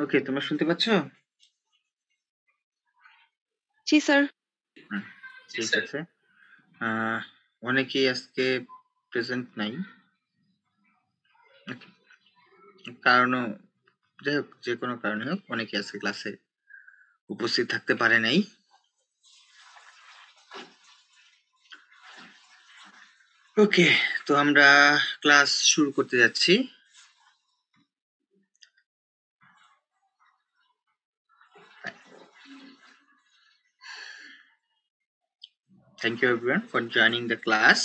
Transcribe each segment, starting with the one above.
ওকে, তোমরা শুনতে পাচ্ছ? জি স্যার। ঠিক আছে। অনেকেই আজকে প্রেজেন্ট নাই, কারণও যাই হোক, যে কোনো কারণে হোক অনেকে আজকে ক্লাসে উপস্থিত থাকতে পারে নাই। ওকে, তো আমরা ক্লাস শুরু করতে যাচ্ছি। Thank you everyone for joining the class.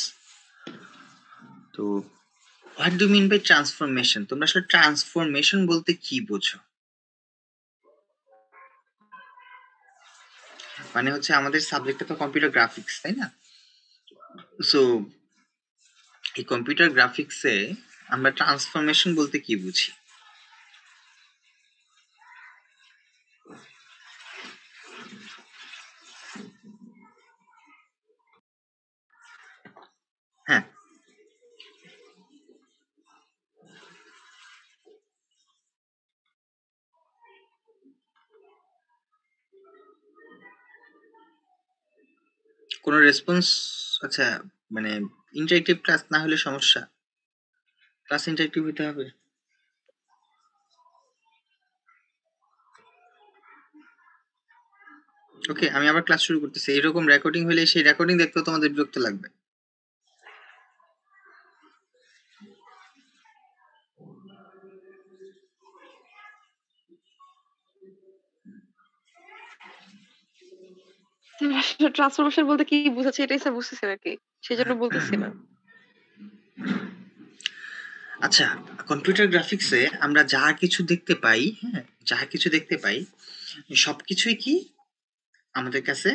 তো what do you mean by transformation? তোমরা আসলে ট্রান্সফরমেশন বলতে কি বোঝো? মানে হচ্ছে আমাদের সাবজেক্টটা তো কম্পিউটার গ্রাফিক্স, তাই না? সো এই কম্পিউটার গ্রাফিক্সে আমরা ট্রান্সফরমেশন বলতে কি বুঝি? হ্যাঁ, কোনো রেসপন্স? আচ্ছা, মানে ইন্টারেক্টিভ ক্লাস না হলে সমস্যা, ক্লাস ইন্টারেক্টিভ হতে হবে। ওকে, আমি আবার ক্লাস শুরু করতেছি। এরকম রেকর্ডিং হলে সেই রেকর্ডিং দেখতেও তোমাদের বিরক্ত লাগবে। ট্রান্সফরমেশন বলতে কি বুঝাচ্ছে এটাই স্যার বুঝতেছি নাকি, সেজন্য বলতেছি না। আচ্ছা, কম্পিউটার গ্রাফিক্সে আমরা যা কিছু দেখতে পাই, হ্যাঁ, যা কিছু দেখতে পাই সবকিছুই কি আমাদের কাছে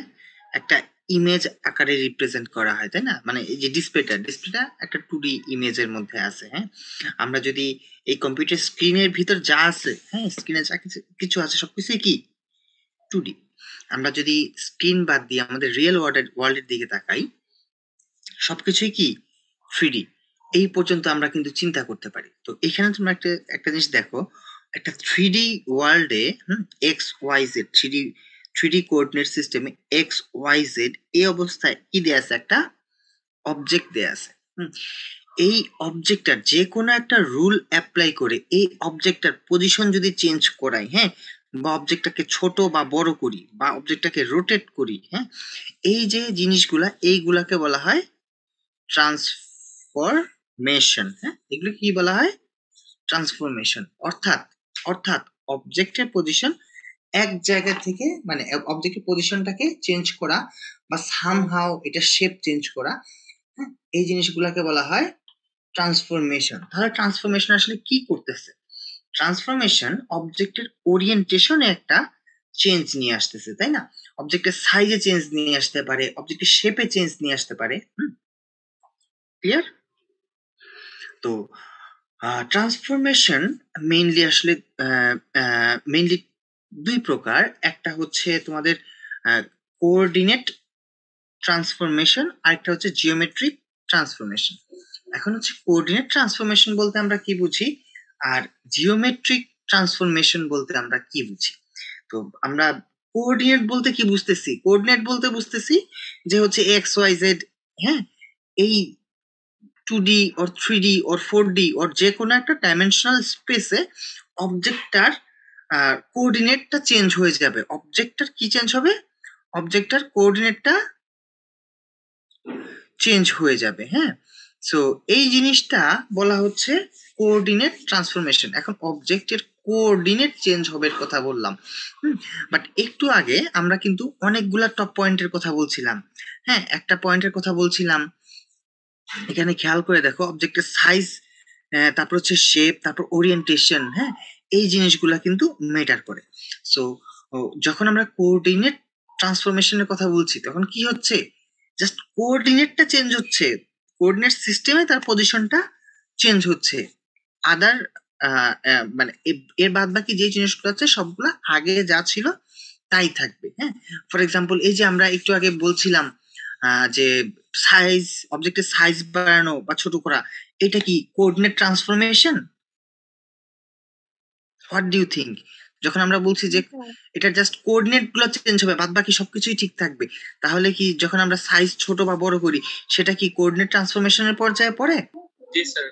একটা ইমেজ আকারে রিপ্রেজেন্ট করা হয়, তাই না? মানে এই যে ডিসপ্লেটা একটা 2D ইমেজের মধ্যে আছে। হ্যাঁ, আমরা যদি এই কম্পিউটার স্ক্রিনের ভিতর যা আছে, হ্যাঁ, স্ক্রিনে যা কিছু আছে সবকিছুই কি 2D। আমরা যদি স্ক্রিন বাদ দিয়ে আমাদের রিয়েল ওয়ার্ল্ডের দিকে তাকাই, সবকিছুই কি 3D। এই পর্যন্ত আমরা কিন্তু চিন্তা করতে পারি। তো এখানে তোমরা একটা জিনিস দেখো, একটা 3D ওয়ার্ল্ডে X Y Z, three D coordinate সিস্টেমে এক্স ওয়াই জেড এই অবস্থায় কি দেয়া আছে? একটা অবজেক্ট দেয়া আছে। এই অবজেক্টটার যে কোনো একটা রুল অ্যাপ্লাই করে এই অবজেক্টটার পজিশন যদি চেঞ্জ করাই, হ্যাঁ, বা অবজেক্টটাকে ছোট বা বড় করি, বা অবজেক্টটাকে রোটেট করি, হ্যাঁ, এই যে জিনিসগুলা এইগুলাকে বলা হয় ট্রান্সফরমেশন। হ্যাঁ, এগুলো কি বলা হয়? ট্রান্সফরমেশন। অর্থাৎ অর্থাৎ অবজেক্টের পজিশন এক জায়গা থেকে, মানে অবজেক্টের পজিশনটাকে চেঞ্জ করা বা সামহাও এটা শেপ চেঞ্জ করা, হ্যাঁ, এই জিনিসগুলোকে বলা হয় ট্রান্সফরমেশন। তাহলে ট্রান্সফরমেশন আসলে কি করতেছে? ট্রান্সফরমেশন অবজেক্টের ওরিয়েন্টেশনে একটা চেঞ্জ নিয়ে আসতেছে, তাই না? অবজেক্টের সাইজে চেঞ্জ নিয়ে আসতে পারে, অবজেক্টের শেপে চেঞ্জ নিয়ে আসতে পারে। ক্লিয়ার? তো ট্রান্সফরমেশন মেইনলি আসলে মেইনলি দুই প্রকার। একটা হচ্ছে তোমাদের কোঅর্ডিনেট ট্রান্সফরমেশন, আরেকটা হচ্ছে জিওমেট্রিক ট্রান্সফরমেশন। এখন হচ্ছে কোঅর্ডিনেট ট্রান্সফরমেশন বলতে আমরা কি বুঝি, আর জিওমেট্রিক ট্রান্সফরমেশন বলতে আমরা কি বুঝি? তো আমরা কোঅর্ডিনেট বলতে কি বুঝতেছি? কোঅর্ডিনেট বলতে বুঝতেছি যে হচ্ছে এক্স ওয়াই জেড, হ্যাঁ, এই 2D or 3D or 4D or যে কোনো একটা ডাইমেনশনাল স্পেসে অবজেক্টটার কোঅর্ডিনেটটা চেঞ্জ হয়ে যাবে। অবজেক্টটার কি চেঞ্জ হবে? অবজেক্টটার কোঅর্ডিনেটটা চেঞ্জ হয়ে যাবে। হ্যাঁ, সো এই জিনিসটা বলা হচ্ছে কোঅর্ডিনেট ট্রান্সফরমেশন। এখন অবজেক্টের কোঅর্ডিনেট চেঞ্জ হবে কথা বললাম, বাট একটু আগে আমরা কিন্তু অনেকগুলা টপ পয়েন্টের কথা বলছিলাম। হ্যাঁ, একটা পয়েন্টের কথা বলছিলাম, এখানে খেয়াল করে দেখো, অবজেক্টের সাইজ, তারপর হচ্ছে শেপ, তারপর ওরিয়েন্টেশন, হ্যাঁ, এই জিনিসগুলা কিন্তু ম্যাটার করে। সো যখন আমরা কোঅর্ডিনেট ট্রান্সফরমেশনের কথা বলছি তখন কি হচ্ছে? জাস্ট কোঅর্ডিনেটটা চেঞ্জ হচ্ছে, কোঅর্ডিনেট সিস্টেমে তার পজিশনটা চেঞ্জ হচ্ছে। আদার মানে এর বাদ বাকি যে জিনিসগুলো আছে সবগুলা আগে যা ছিল তাই থাকবে। হ্যাঁ, ফর এক্সাম্পল এই যে আমরা একটু আগে বলছিলাম যে সাইজ, অবজেক্টের সাইজ বাড়ানো বা ছোট করা, এটা কি coordinate transformation? What do you think? যখন আমরা বলছি যে এটা জাস্ট কোঅর্ডিনেট গুলো চেঞ্জ হবে, বাদ বাকি সবকিছুই ঠিক থাকবে, তাহলে কি যখন আমরা সাইজ ছোট বা বড় করি সেটা কি কোঅর্ডিনেট ট্রান্সফরমেশনের পর্যায়ে পড়ে? জি স্যার।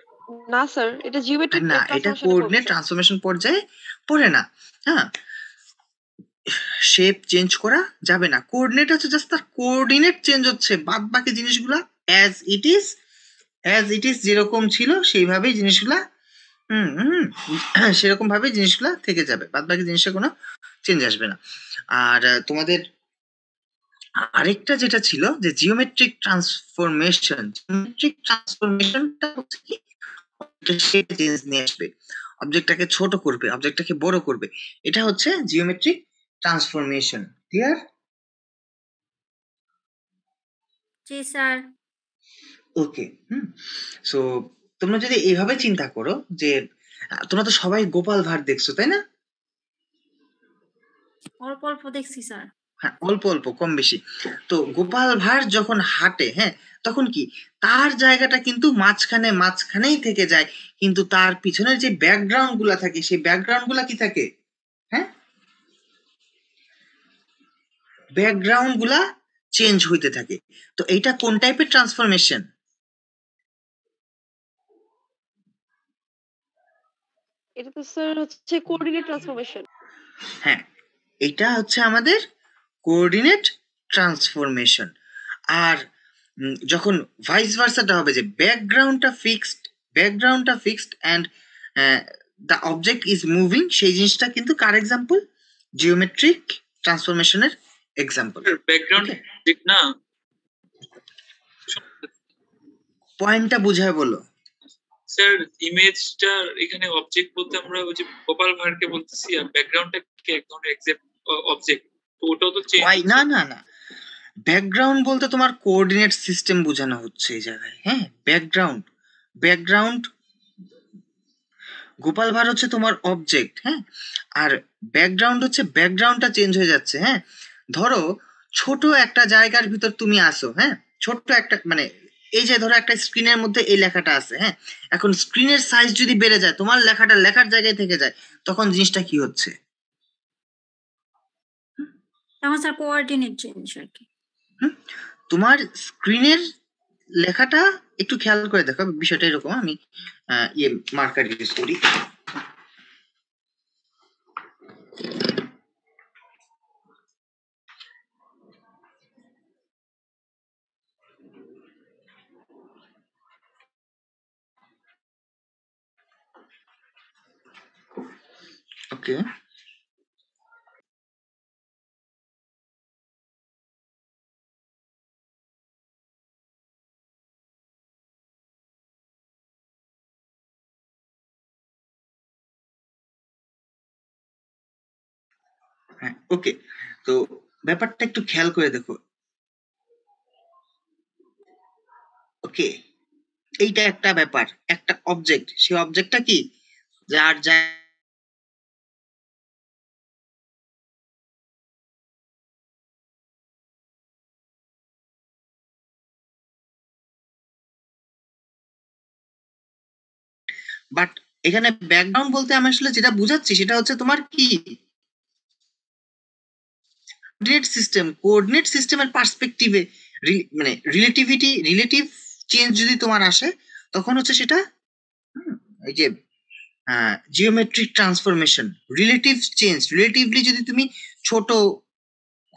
না স্যার, এটা জিওমেট্রিক না, এটা কোঅর্ডিনেট ট্রান্সফরমেশন পর্যায়ে পড়ে না। হ্যাঁ, শেপ চেঞ্জ করা যাবে না, কোঅর্ডিনেট হচ্ছে জাস্ট তার কোঅর্ডিনেট চেঞ্জ হচ্ছে, বাদ বাকি জিনিসগুলা অ্যাজ ইট ইজ যেরকম ছিল সেইভাবেই জিনিসগুলা সেরকম ভাবে জিনিসগুলা থেকে যাবে, বাদ বাকি জিনিসের কোনো চেঞ্জ আসবে না। আর তোমাদের আরেকটা যেটা ছিল যে জিওমেট্রিক ট্রান্সফরমেশনটা হচ্ছে কি শেপ চেঞ্জ নিয়ে আসবে, অবজেক্টটাকে ছোট করবে, অবজেক্টটাকে বড় করবে, এটা হচ্ছে জিওমেট্রিক ট্রান্সফরমেশন। ক্লিয়ার? জি স্যার। ওকে। সো তোমরা যদি এইভাবে চিন্তা করো যে তোমরা তো সবাই গোপাল ভাঁড় দেখছো, তাই না? অল্প অল্প দেখছি স্যার। হ্যাঁ, অল্প অল্প, কম বেশি। তো গোপাল ভাঁড় যখন হাঁটে, হ্যাঁ, তখন কি তার জায়গাটা কিন্তু মাঝখানেই থেকে যায়, কিন্তু তার পিছনের যে ব্যাকগ্রাউন্ড গুলা থাকে সেই ব্যাকগ্রাউন্ড গুলা কি থাকে? হ্যাঁ, ব্যাকগ্রাউন্ড গুলা চেঞ্জ হইতে থাকে। তো এইটা কোন টাইপের ট্রান্সফরমেশন? এটা তো স্যার হচ্ছে কোঅর্ডিনেট ট্রান্সফরমেশন। হ্যাঁ, এটা হচ্ছে আমাদের কোঅর্ডিনেট ট্রান্সফরমেশন। আর যখন ভাইস ভার্সাটা হবে যে ব্যাকগ্রাউন্ডটা fixed and the object is moving, সেই জিনিসটা কিন্তু কার এক্সাম্পল? জিওমেট্রিক ট্রান্সফরমেশনের এক্সাম্পল। ব্যাকগ্রাউন্ড ঠিক না, পয়েন্টটা বুঝায় বলো স্যার। ইমেজটা এখানে অবজেক্ট বলতে আমরা ওই যে গোপাল ভাঁড়কে বলতেছি, আর ব্যাকগ্রাউন্ডটা কি এক ধরনের অবজেক্ট, তো ওটাও তো চেঞ্জ। না না না, ব্যাকগ্রাউন্ড বলতে তোমার কোঅর্ডিনেট সিস্টেম বোঝানো হচ্ছে এই জায়গায়। হ্যাঁ, ব্যাকগ্রাউন্ড গোপাল ভাঁড় হচ্ছে তোমার অবজেক্ট। হ্যাঁ, আর ব্যাকগ্রাউন্ড হচ্ছে ব্যাকগ্রাউন্ডটা চেঞ্জ হয়ে যাচ্ছে। হ্যাঁ, ধরো ছোট একটা জায়গার ভিতর তুমি আসো, হ্যাঁ, ছোট্ট একটা মানে এই যে ধরো একটা স্ক্রিনের মধ্যে এই লেখাটা আছে, হ্যাঁ, এখন স্ক্রিনের সাইজ যদি বেড়ে যায়, তোমার লেখাটা লেখার জায়গায় থেকে যায়, তখন জিনিসটা কি হচ্ছে? তখন স্যার কোঅর্ডিনেট চেঞ্জ আর কি। তোমার স্ক্রিনের লেখাটা একটু খেয়াল করে দেখো, বিষয়টা এরকম, আমি মার্কার ইউজ করি। ওকে, হ্যাঁ, ওকে। তো ব্যাপারটা একটু খেয়াল করে দেখো। ওকে, এইটা একটা ব্যাপার, একটা অবজেক্ট, সেই অবজেক্টটা কি যার বাট এখানে ব্যাকগ্রাউন্ড বলতে আমি আসলে যেটা বুঝাচ্ছি সেটা হচ্ছে তোমার কি কোঅর্ডিনেট সিস্টেমের পার্সপেক্টিভে, মানে রিলেটিভ চেঞ্জ যদি তোমার আসে, তখন হচ্ছে সেটা এই যে জিওমেট্রিক ট্রান্সফরমেশন। রিলেটিভলি যদি তুমি ছোট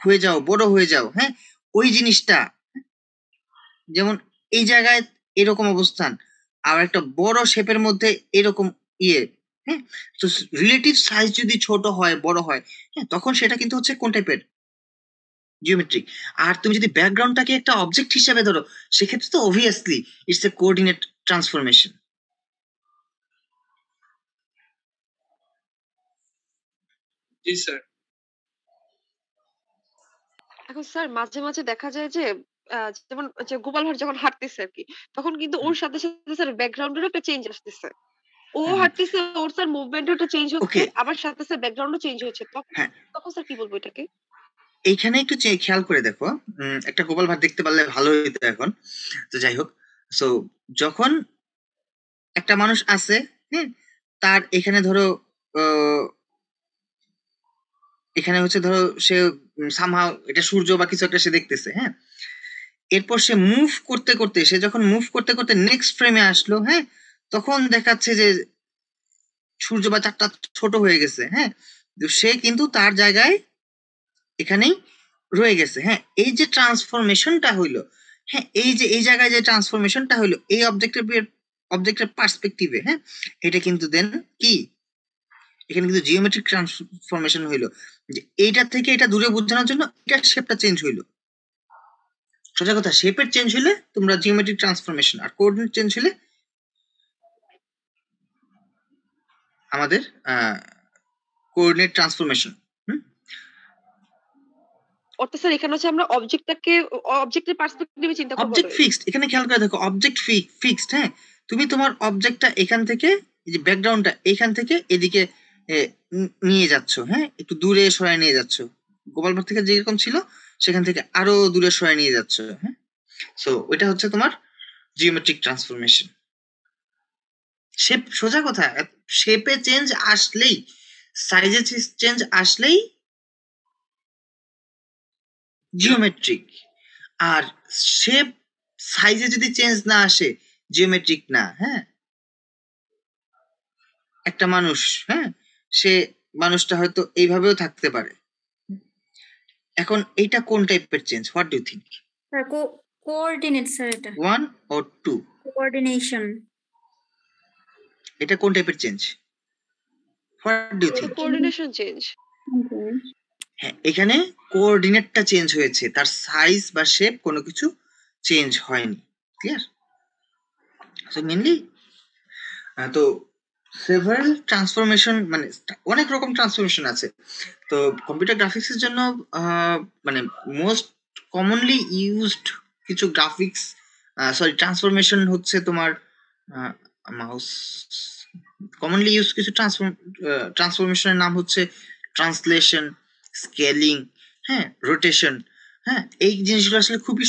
হয়ে যাও, বড় হয়ে যাও, হ্যাঁ, ওই জিনিসটা, যেমন এই জায়গায় এরকম অবস্থান, আর একটা বড় শেপের মধ্যে এরকম ইয়ে, হ্যাঁ, তো রিলেটিভ সাইজ যদি ছোট হয় বড় হয়, হ্যাঁ, তখন সেটা কিন্তু হচ্ছে কোন টাইপের? জিওমেট্রিক। আর তুমি যদি ব্যাকগ্রাউন্ডটাকে একটা অবজেক্ট হিসেবে ধরো, সেক্ষেত্রে তো obviously it's a coordinate transformation. G sir. এখন স্যার মাঝে মাঝে দেখা যায় যে যেমন গোপাল ভাঁড় যখন হাঁটতেছে আর কি, তখন কিন্তু ওর সাথে সাথে স্যার ব্যাকগ্রাউন্ডেরও একটা চেঞ্জ আসতেছে। ও হাঁটতেছে, ওর স্যার মুভমেন্টও একটা চেঞ্জ হচ্ছে, আবার সাথে সাথে ব্যাকগ্রাউন্ডও চেঞ্জ হচ্ছে। তখন স্যার কি বলবো এটাকে? এইখানে একটু খেয়াল করে দেখো, একটা গোপাল ভাঁড় দেখতে পারলে ভালো হইতো এখন। তো যাই হোক, সো যখন একটা মানুষ আছে, হ্যাঁ, তার এখানে ধরো এখানে হচ্ছে ধরো সে সামহাও এটা সূর্য বা কিছু একটা সে দেখতেছে, হ্যাঁ। এরপর সে মুভ করতে করতে, সে যখন মুভ করতে করতে নেক্সট ফ্রেমে আসলো, হ্যাঁ, তখন দেখাচ্ছে যে সূর্য বা চাঁদটা ছোট হয়ে গেছে, হ্যাঁ। সে কিন্তু তার জায়গায় এখানেই রয়ে গেছে, হ্যাঁ। এই যে ট্রান্সফরমেশনটা হইলো, হ্যাঁ, এই যে এই জায়গায় যে ট্রান্সফরমেশনটা হইলো এই অবজেক্টের পার্সপেক্টিভে, হ্যাঁ, এটা কিন্তু দেন কি এখানে কিন্তু জিওমেট্রিক ট্রান্সফরমেশন হইলো, যে এইটা থেকে এটা দূরে বোঝানোর জন্য এটার শেপটা চেঞ্জ হইলো। সোজা কথা, শেপের চেঞ্জ হলে তোমরা জিওমেট্রিক ট্রান্সফরমেশন, আর কোঅর্ডিনেট চেঞ্জ হলে আমাদের কোঅর্ডিনেট ট্রান্সফরমেশন। অর্থাৎ স্যার এখানে হচ্ছে আমরা অবজেক্টের পার্সপেক্টিভে চিন্তা করব। অবজেক্ট ফিক্সড, এখানে খেয়াল করে দেখো, অবজেক্ট ফিক্সড, হ্যাঁ। তুমি তোমার অবজেক্টটা এখান থেকে, এই যে ব্যাকগ্রাউন্ডটা এখান থেকে এদিকে নিয়ে যাচ্ছ, হ্যাঁ, একটু দূরে সরায় নিয়ে যাচ্ছ, গোপাল ভাঁড় থেকে যেরকম ছিল সেখান থেকে আরো দূরে সরায় নিয়ে যাচ্ছ, হ্যাঁ। সো ওইটা হচ্ছে তোমার জিওমেট্রিক ট্রান্সফরমেশন। শেপ, সোজা কথা, শেপে চেঞ্জ আসলেই, সাইজে চেঞ্জ আসলেই জিওমেট্রিক, আর শেপ সাইজে যদি চেঞ্জ না আসে জিওমেট্রিক না, হ্যাঁ। একটা মানুষ, হ্যাঁ, সে মানুষটা হয়তো এইভাবেও থাকতে পারে। এখন এইটা কোন টাইপের change? What do think? Sir coordinate sir, এটা 1 or 2? কোঅর্ডিনেশন। এটা কোন টাইপের change? What do think? Coordination change. হ্যাঁ, এখানে কোঅর্ডিনেটটা চেঞ্জ হয়েছে, তার সাইজ বা শেপ কোনো কিছু চেঞ্জ হয়নি। ক্লিয়ার? সো মেইনলি তো সেভারাল ট্রান্সফরমেশন, মানে অনেক রকম ট্রান্সফরমেশন আছে। তো কম্পিউটার গ্রাফিক্সের জন্য মানে মোস্ট কমনলি ইউজড কিছু গ্রাফিক্স ট্রান্সফরমেশন হচ্ছে তোমার মাউস কমনলি ইউজ কিছু ট্রান্সফরমেশনের নাম হচ্ছে ট্রান্সলেশন, স্কেলিং, হ্যাঁ, রোটেশন, হ্যাঁ। এই জিনিসগুলো আসলে খুবই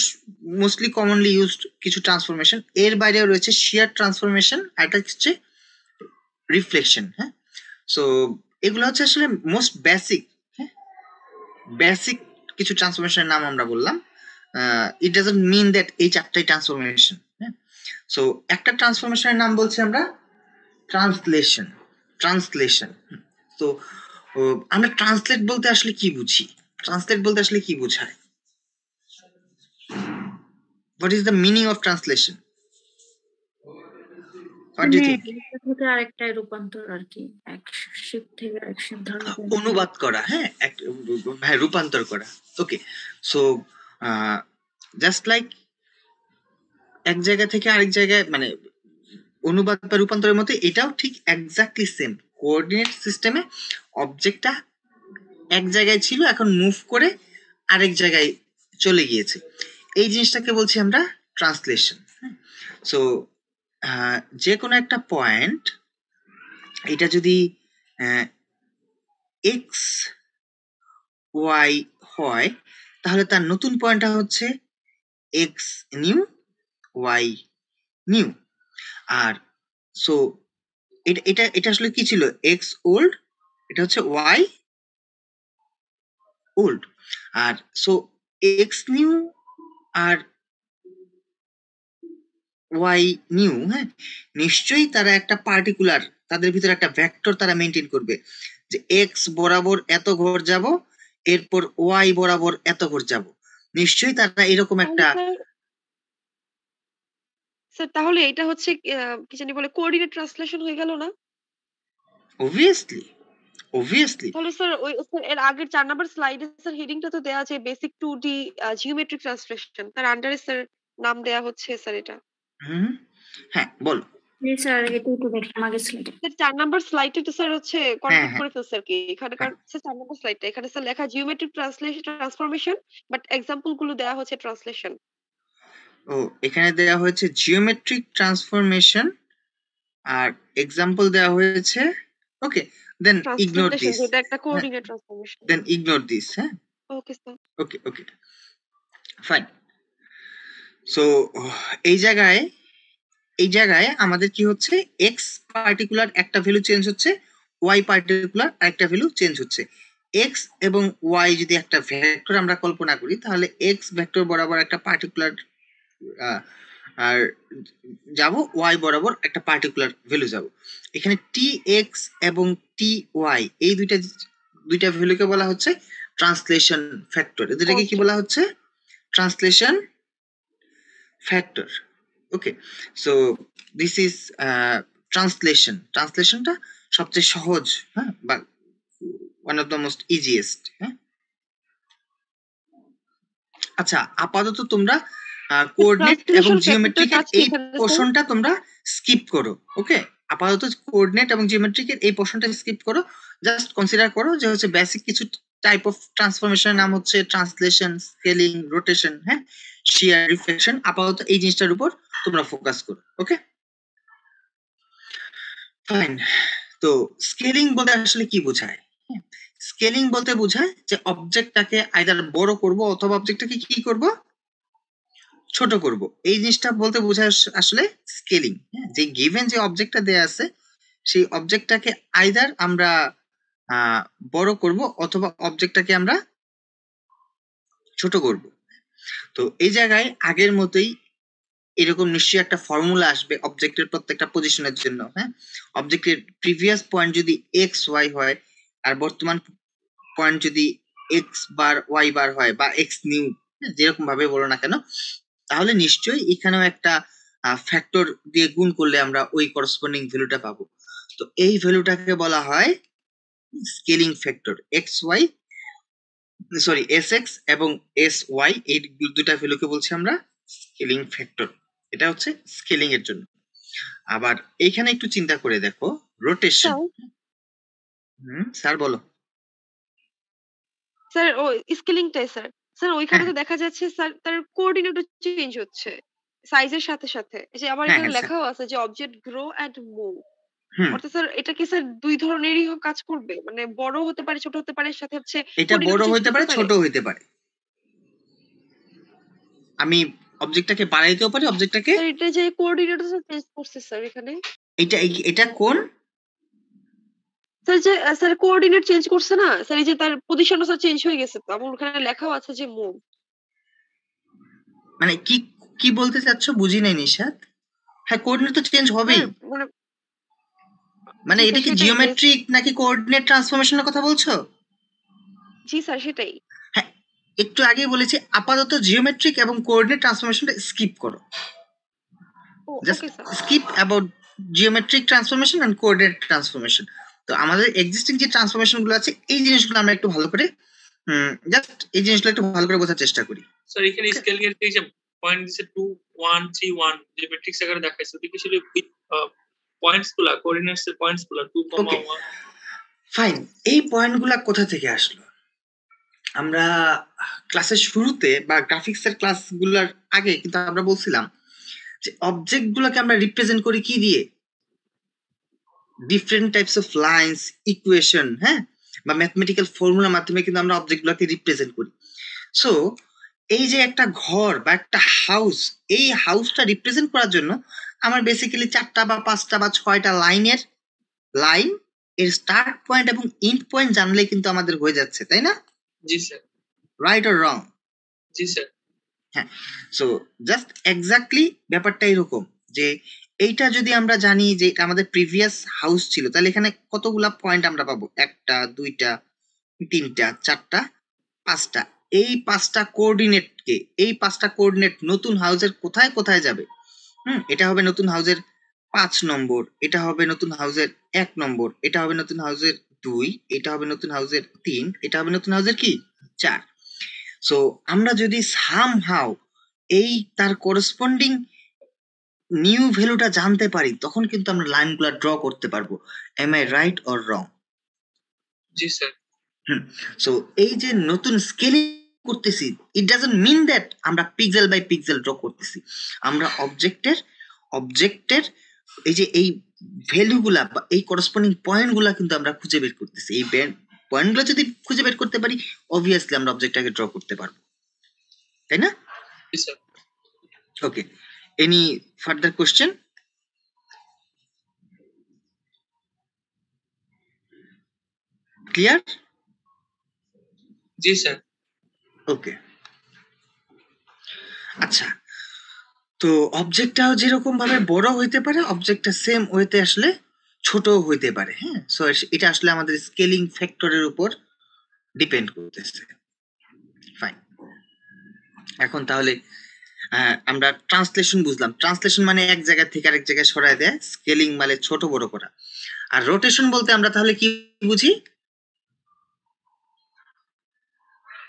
মোস্টলি কমনলি ইউজড কিছু ট্রান্সফরমেশন। এর বাইরেও রয়েছে শিয়ার ট্রান্সফরমেশন, আর এটা হচ্ছে রিফ্লেকশন, হ্যাঁ। সো এগুলো হচ্ছে আসলে মোস্ট বেসিক, হ্যাঁ, বেসিক কিছু ট্রান্সফরমেশনের নাম আমরা বললাম। ইট ডাজন্ট মিন দ্যাট এই চারটাই ট্রান্সফরমেশন, হ্যাঁ। সো একটা ট্রান্সফরমেশনের নাম বলছি আমরা ট্রান্সলেশন। তো আমরা ট্রান্সলেট বলতে আসলে কি বুঝি? ট্রান্সলেট বলতে আসলে কি বোঝায়? What is the meaning of translation? আরেকটাই রূপান্তর আর কি, এক শিপ থেকে আরেক শিপ ধরনের অনুবাদ করা, হ্যাঁ, রূপান্তর করা। ওকে, সো জাস্ট লাইক এক জায়গা থেকে আরেক জায়গায়, মানে অনুবাদ বা রূপান্তরের মধ্যে এটাও ঠিক এক্স্যাক্টলি সেম। কোঅর্ডিনেট সিস্টেমে অবজেক্টটা এক জায়গায় ছিল, এখন মুভ করে আরেক জায়গায় চলে গিয়েছে, এই জিনিসটাকে বলছি আমরা ট্রান্সলেশন। সো যে কোনো একটা পয়েন্ট, এটা যদি এক্স ওয়াই হয়, তাহলে তার নতুন পয়েন্টটা হচ্ছে এক্স নিউ ওয়াই নিউ। আর সো এটা এটা আসলে কি ছিল? এক্স ওল্ড, এটা হচ্ছে ওয়াই ওল্ড। আর সো এক্স নিউ আর ওয়াই নিউ, হ্যাঁ, নিশ্চয়ই তারা একটা পার্টিকুলার, তাদের ভিতরে একটা ভেক্টর তারা মেনটেন করবে, যে এক্স বরাবর এত ঘর যাব, এরপর ওয়াই বরাবর এত ঘর যাব। নিশ্চয়ই তারা এরকম একটা, স্যার তাহলে এটা হচ্ছে কি জানি বলে কোঅর্ডিনেট ট্রান্সলেশন হয়ে গেল না? obviously তাহলে স্যার ওই স্যার এর আগের 4 নাম্বার স্লাইডে স্যার হেডিংটা তো দেয়া আছে বেসিক 2D জিওমেট্রিক ট্রান্সলেশন, তার আন্ডারে স্যার নাম দেয়া হচ্ছে স্যার এটা। হ্যাঁ, বল। স্যার এটা একটু দেখলাম আগের স্লাইডে। স্যার 4 নাম্বার স্লাইডে তো স্যার হচ্ছে কনফিউজ করে ফেলছে আর কি। এখানকার স্যার 4 নাম্বার স্লাইডটা, এখানে স্যার লেখা জিওমেট্রিক ট্রান্সফরমেশন, বাট एग्जांपल গুলো দেয়া হচ্ছে ট্রান্সলেশন। ও, এখানে দেয়া হয়েছে জিওমেট্রিক ট্রান্সফরমেশন আর एग्जांपल দেয়া হয়েছে। ওকে, দেন ইগনোর দিস, এটা একটা coordinate transformation. Then ignore this, হ্যাঁ। Okay sir, okay fine. So এই জায়গায় আমাদের কি হচ্ছে, এক্স পার্টিকুলার একটা ভ্যালু চেঞ্জ হচ্ছে, ওয়াই পার্টিকুলার আরেকটা ভ্যালু চেঞ্জ হচ্ছে। এক্স এবং ওয়াই যদি একটা ভেক্টর আমরা কল্পনা করি, তাহলে এক্স ভেক্টর বরাবর একটা পার্টিকুলার আর যাব, ওয়াই বরাবর একটা পার্টিকুলার ভ্যালু যাব। এখানে টি এক্স এবং টি ওয়াই এই দুইটা ভ্যালুকে বলা হচ্ছে ট্রান্সলেশন ফ্যাক্টর। এদেরকে কি বলা হচ্ছে? Translation factor. Okay, so this is translation. ট্রান্সলেশনটা সবচেয়ে সহজ, হ্যাঁ, বা one of the most easiest. হ্যাঁ, আচ্ছা, আপাতত তোমরা কোঅর্ডিনেট এবং জিওমেট্রিকের এই পোর্শনটা তোমরা স্কিপ করো। ওকে, আপাতত কোঅর্ডিনেট এবং জিওমেট্রিকের এই পোর্শনটা স্কিপ করো। জাস্ট কনসিডার করো যে হচ্ছে বেসিক কিছু টাইপ অফ ট্রান্সফরমেশনের নাম হচ্ছে ট্রান্সলেশন, স্কেলিং, রোটেশন, হ্যাঁ, শিয়ার, রিফ্লেকশন। আপাতত এই জিনিসটার উপর তোমরা ফোকাস করো। ওকে, ফাইন। তো স্কেলিং বলতে আসলে কি বোঝায়? স্কেলিং বলতে বোঝায় যে অবজেক্টটাকে আইদার বড় করব অথবা অবজেক্টটাকে কি করব, ছোট করব। এই জিনিসটা বলতে বোঝায় আসলে স্কেলিং। হ্যাঁ, যে গিভেন যে অবজেক্টটা দেয়া আছে সেই অবজেক্টটাকে আইদার আমরা বড় করব অথবা অবজেক্টটাকে আমরা ছোট করব। তো এই জায়গায় আগের মতোই এরকম নিশ্চয়ই একটা ফর্মুলা আসবে অবজেক্টের প্রত্যেকটা পজিশনের জন্য। হ্যাঁ, অবজেক্টের প্রিভিয়াস পয়েন্ট যদি এক্স ওয়াই হয় আর বর্তমান পয়েন্ট যদি এক্স বার ওয়াই বার হয় বা এক্স নিউ, যেরকম ভাবে বলো না কেন, তাহলে নিশ্চয়ই এখানেও একটা ফ্যাক্টর দিয়ে গুণ করলে আমরা ওই করসপন্ডিং ভ্যালুটা পাবো। তো এই ভ্যালুটাকে বলা হয় scaling factor. X Y, sorry, S X এবং এস ওয়াই, এই দুটা ভ্যালুকে বলছি আমরা স্কেলিং ফ্যাক্টর। এটা হচ্ছে স্কেলিং এর জন্য। আবার এইখানে একটু চিন্তা করে দেখো, রোটেশন। স্যার বলো। স্যার ও স্কেলিংটাই স্যার। স্যার ওইখানে তো দেখা যাচ্ছে স্যার তার কোঅর্ডিনেটও চেঞ্জ হচ্ছে সাইজের সাথে সাথে। এই যে আমার এখানে লেখাও আছে যে অবজেক্ট গ্রো এন্ড মুভ। অর্থাৎ স্যার এটা কি স্যার দুই ধরনেরই কাজ করবে? মানে বড় হতে পারে, ছোট হতে পারে, সাথে হচ্ছে এটা বড় হতে পারে, ছোট হতে পারে। আমি অবজেক্টটাকে বাড়াইতেও পারি, অবজেক্টটাকে। স্যার এটা যে কোঅর্ডিনেট চেঞ্জ করছে স্যার এখানে। এটা কোন স্যার যে স্যার কোঅর্ডিনেট চেঞ্জ করছে না স্যার, এই যে তার পজিশনও স্যার চেঞ্জ হয়ে গেছে। তো আমার ওখানে লেখাও আছে যে মুভ। মানে কি কি বলতে চাচ্ছ বুঝি নাই নিশাত। হ্যাঁ, কোঅর্ডিনেট তো চেঞ্জ হবেই। মানে এটা কি জিওমেট্রিক নাকি কোঅর্ডিনেট ট্রান্সফরমেশনের কথা বলছো? জি স্যার, সেটাই। হ্যাঁ, একটু আগে বলেছি আপাতত জিওমেট্রিক এবং কোঅর্ডিনেট ট্রান্সফরমেশনটা স্কিপ করো। Just skip about geometric transformation and coordinate transformation. তো আমাদের এক্সিস্টিং যে ট্রান্সফরমেশন গুলো আছে এই জিনিসগুলো আমরা একটু ভালো করে জাস্ট এই জিনিসগুলো একটু ভালো করে বোঝার চেষ্টা করি। স্যার এখানে স্কেলিং এর যে পয়েন্ট দিছে 2 1 3 1 যে ম্যাট্রিক্স আকারে দেখাইছে ওদিকে ছিল পয়েন্টস গুলা, কোঅর্ডিনেটস এর পয়েন্টস গুলা 2, 1। ফাইন, এই পয়েন্টগুলা কোথা থেকে আসলো? আমরা ক্লাসের শুরুতে বা গ্রাফিক্স এর ক্লাসগুলোর আগে কিন্তু আমরা বলছিলাম যে অবজেক্ট গুলোকে আমরা রিপ্রেজেন্ট করি কি দিয়ে? Different types of lines, equation, হ্যাঁ, বা ম্যাথমেটিক্যাল ফর্মুলার মাধ্যমে কিন্তু আমরা অবজেক্ট গুলোকে রিপ্রেজেন্ট করি। সো এই যে একটা ঘর বা একটা হাউস, এই হাউসটা রিপ্রেজেন্ট করার জন্য আমার বেসিক্যালি 4টা বা 5টা বা 6টা লাইন এর স্টার্ট পয়েন্ট এবং এন্ড পয়েন্ট জানলে কিন্তু আমাদের হয়ে যাচ্ছে, তাই না? জি স্যার। Right or wrong? জি স্যার। হ্যাঁ, সো জাস্ট এক্স্যাক্টলি ব্যাপারটা এরকম যে এইটা যদি আমরা জানি যে এটা আমাদের প্রিভিয়াস হাউস ছিল, তাহলে এখানে কতগুলা পয়েন্ট আমরা পাবো? 1টা 2টা 3টা 4টা 5টা। এই 5টা কোঅর্ডিনেটকে, এই 5টা কোঅর্ডিনেট নতুন হাউসের কোথায় কোথায় যাবে? এটা হবে নতুন হাউসের 5 নম্বর, এটা হবে নতুন হাউসের 1 নম্বর, এটা হবে নতুন হাউসের 2, এটা হবে নতুন হাউসের 3, এটা হবে নতুন হাউসের কি 4। সো আমরা যদি সামহাউ এই তার করসপন্ডিং নিউ ভ্যালুটা জানতে পারি তখন কিন্তু আমরা লাইনগুলো ড্র করতে পারবো। Am I right or wrong? জি স্যার। সো এই যে নতুন স্কেলিং করতেছি, ইট ডাজন্ট মিন দ্যাট আমরা পিক্সেল বাই পিক্সেল ড্র করতেছি। আমরা অবজেক্টের এই যে এই ভ্যালুগুলা বা এই করসপন্ডিং পয়েন্টগুলা কিন্তু আমরা খুঁজে বের করতেছি। এই পয়েন্টগুলো যদি খুঁজে বের করতে পারি অবভিয়াসলি আমরা অবজেক্টটাকে ড্র করতে পারবো, তাই না? জি স্যার। ওকে, এনি ফার্দার কোশ্চেন? ক্লিয়ার? জি স্যার। ওকে, আচ্ছা, তো অবজেক্টটাও যেরকম ভাবে বড় হইতে পারে, অবজেক্টটা সেম ওয়েতে আসলে ছোট হইতে পারে। হ্যাঁ, সো এটা আসলে আমাদের স্কেলিং ফ্যাক্টরের উপর ডিপেন্ড করতেছে। ফাইন, এখন তাহলে আমরা ট্রান্সলেশন বুঝলাম। ট্রান্সলেশন মানে এক জায়গা থেকে আরেক জায়গায় সরায় দেয়, স্কেলিং মানে ছোট বড় করা। আর রোটেশন বলতে আমরা তাহলে কি বুঝি?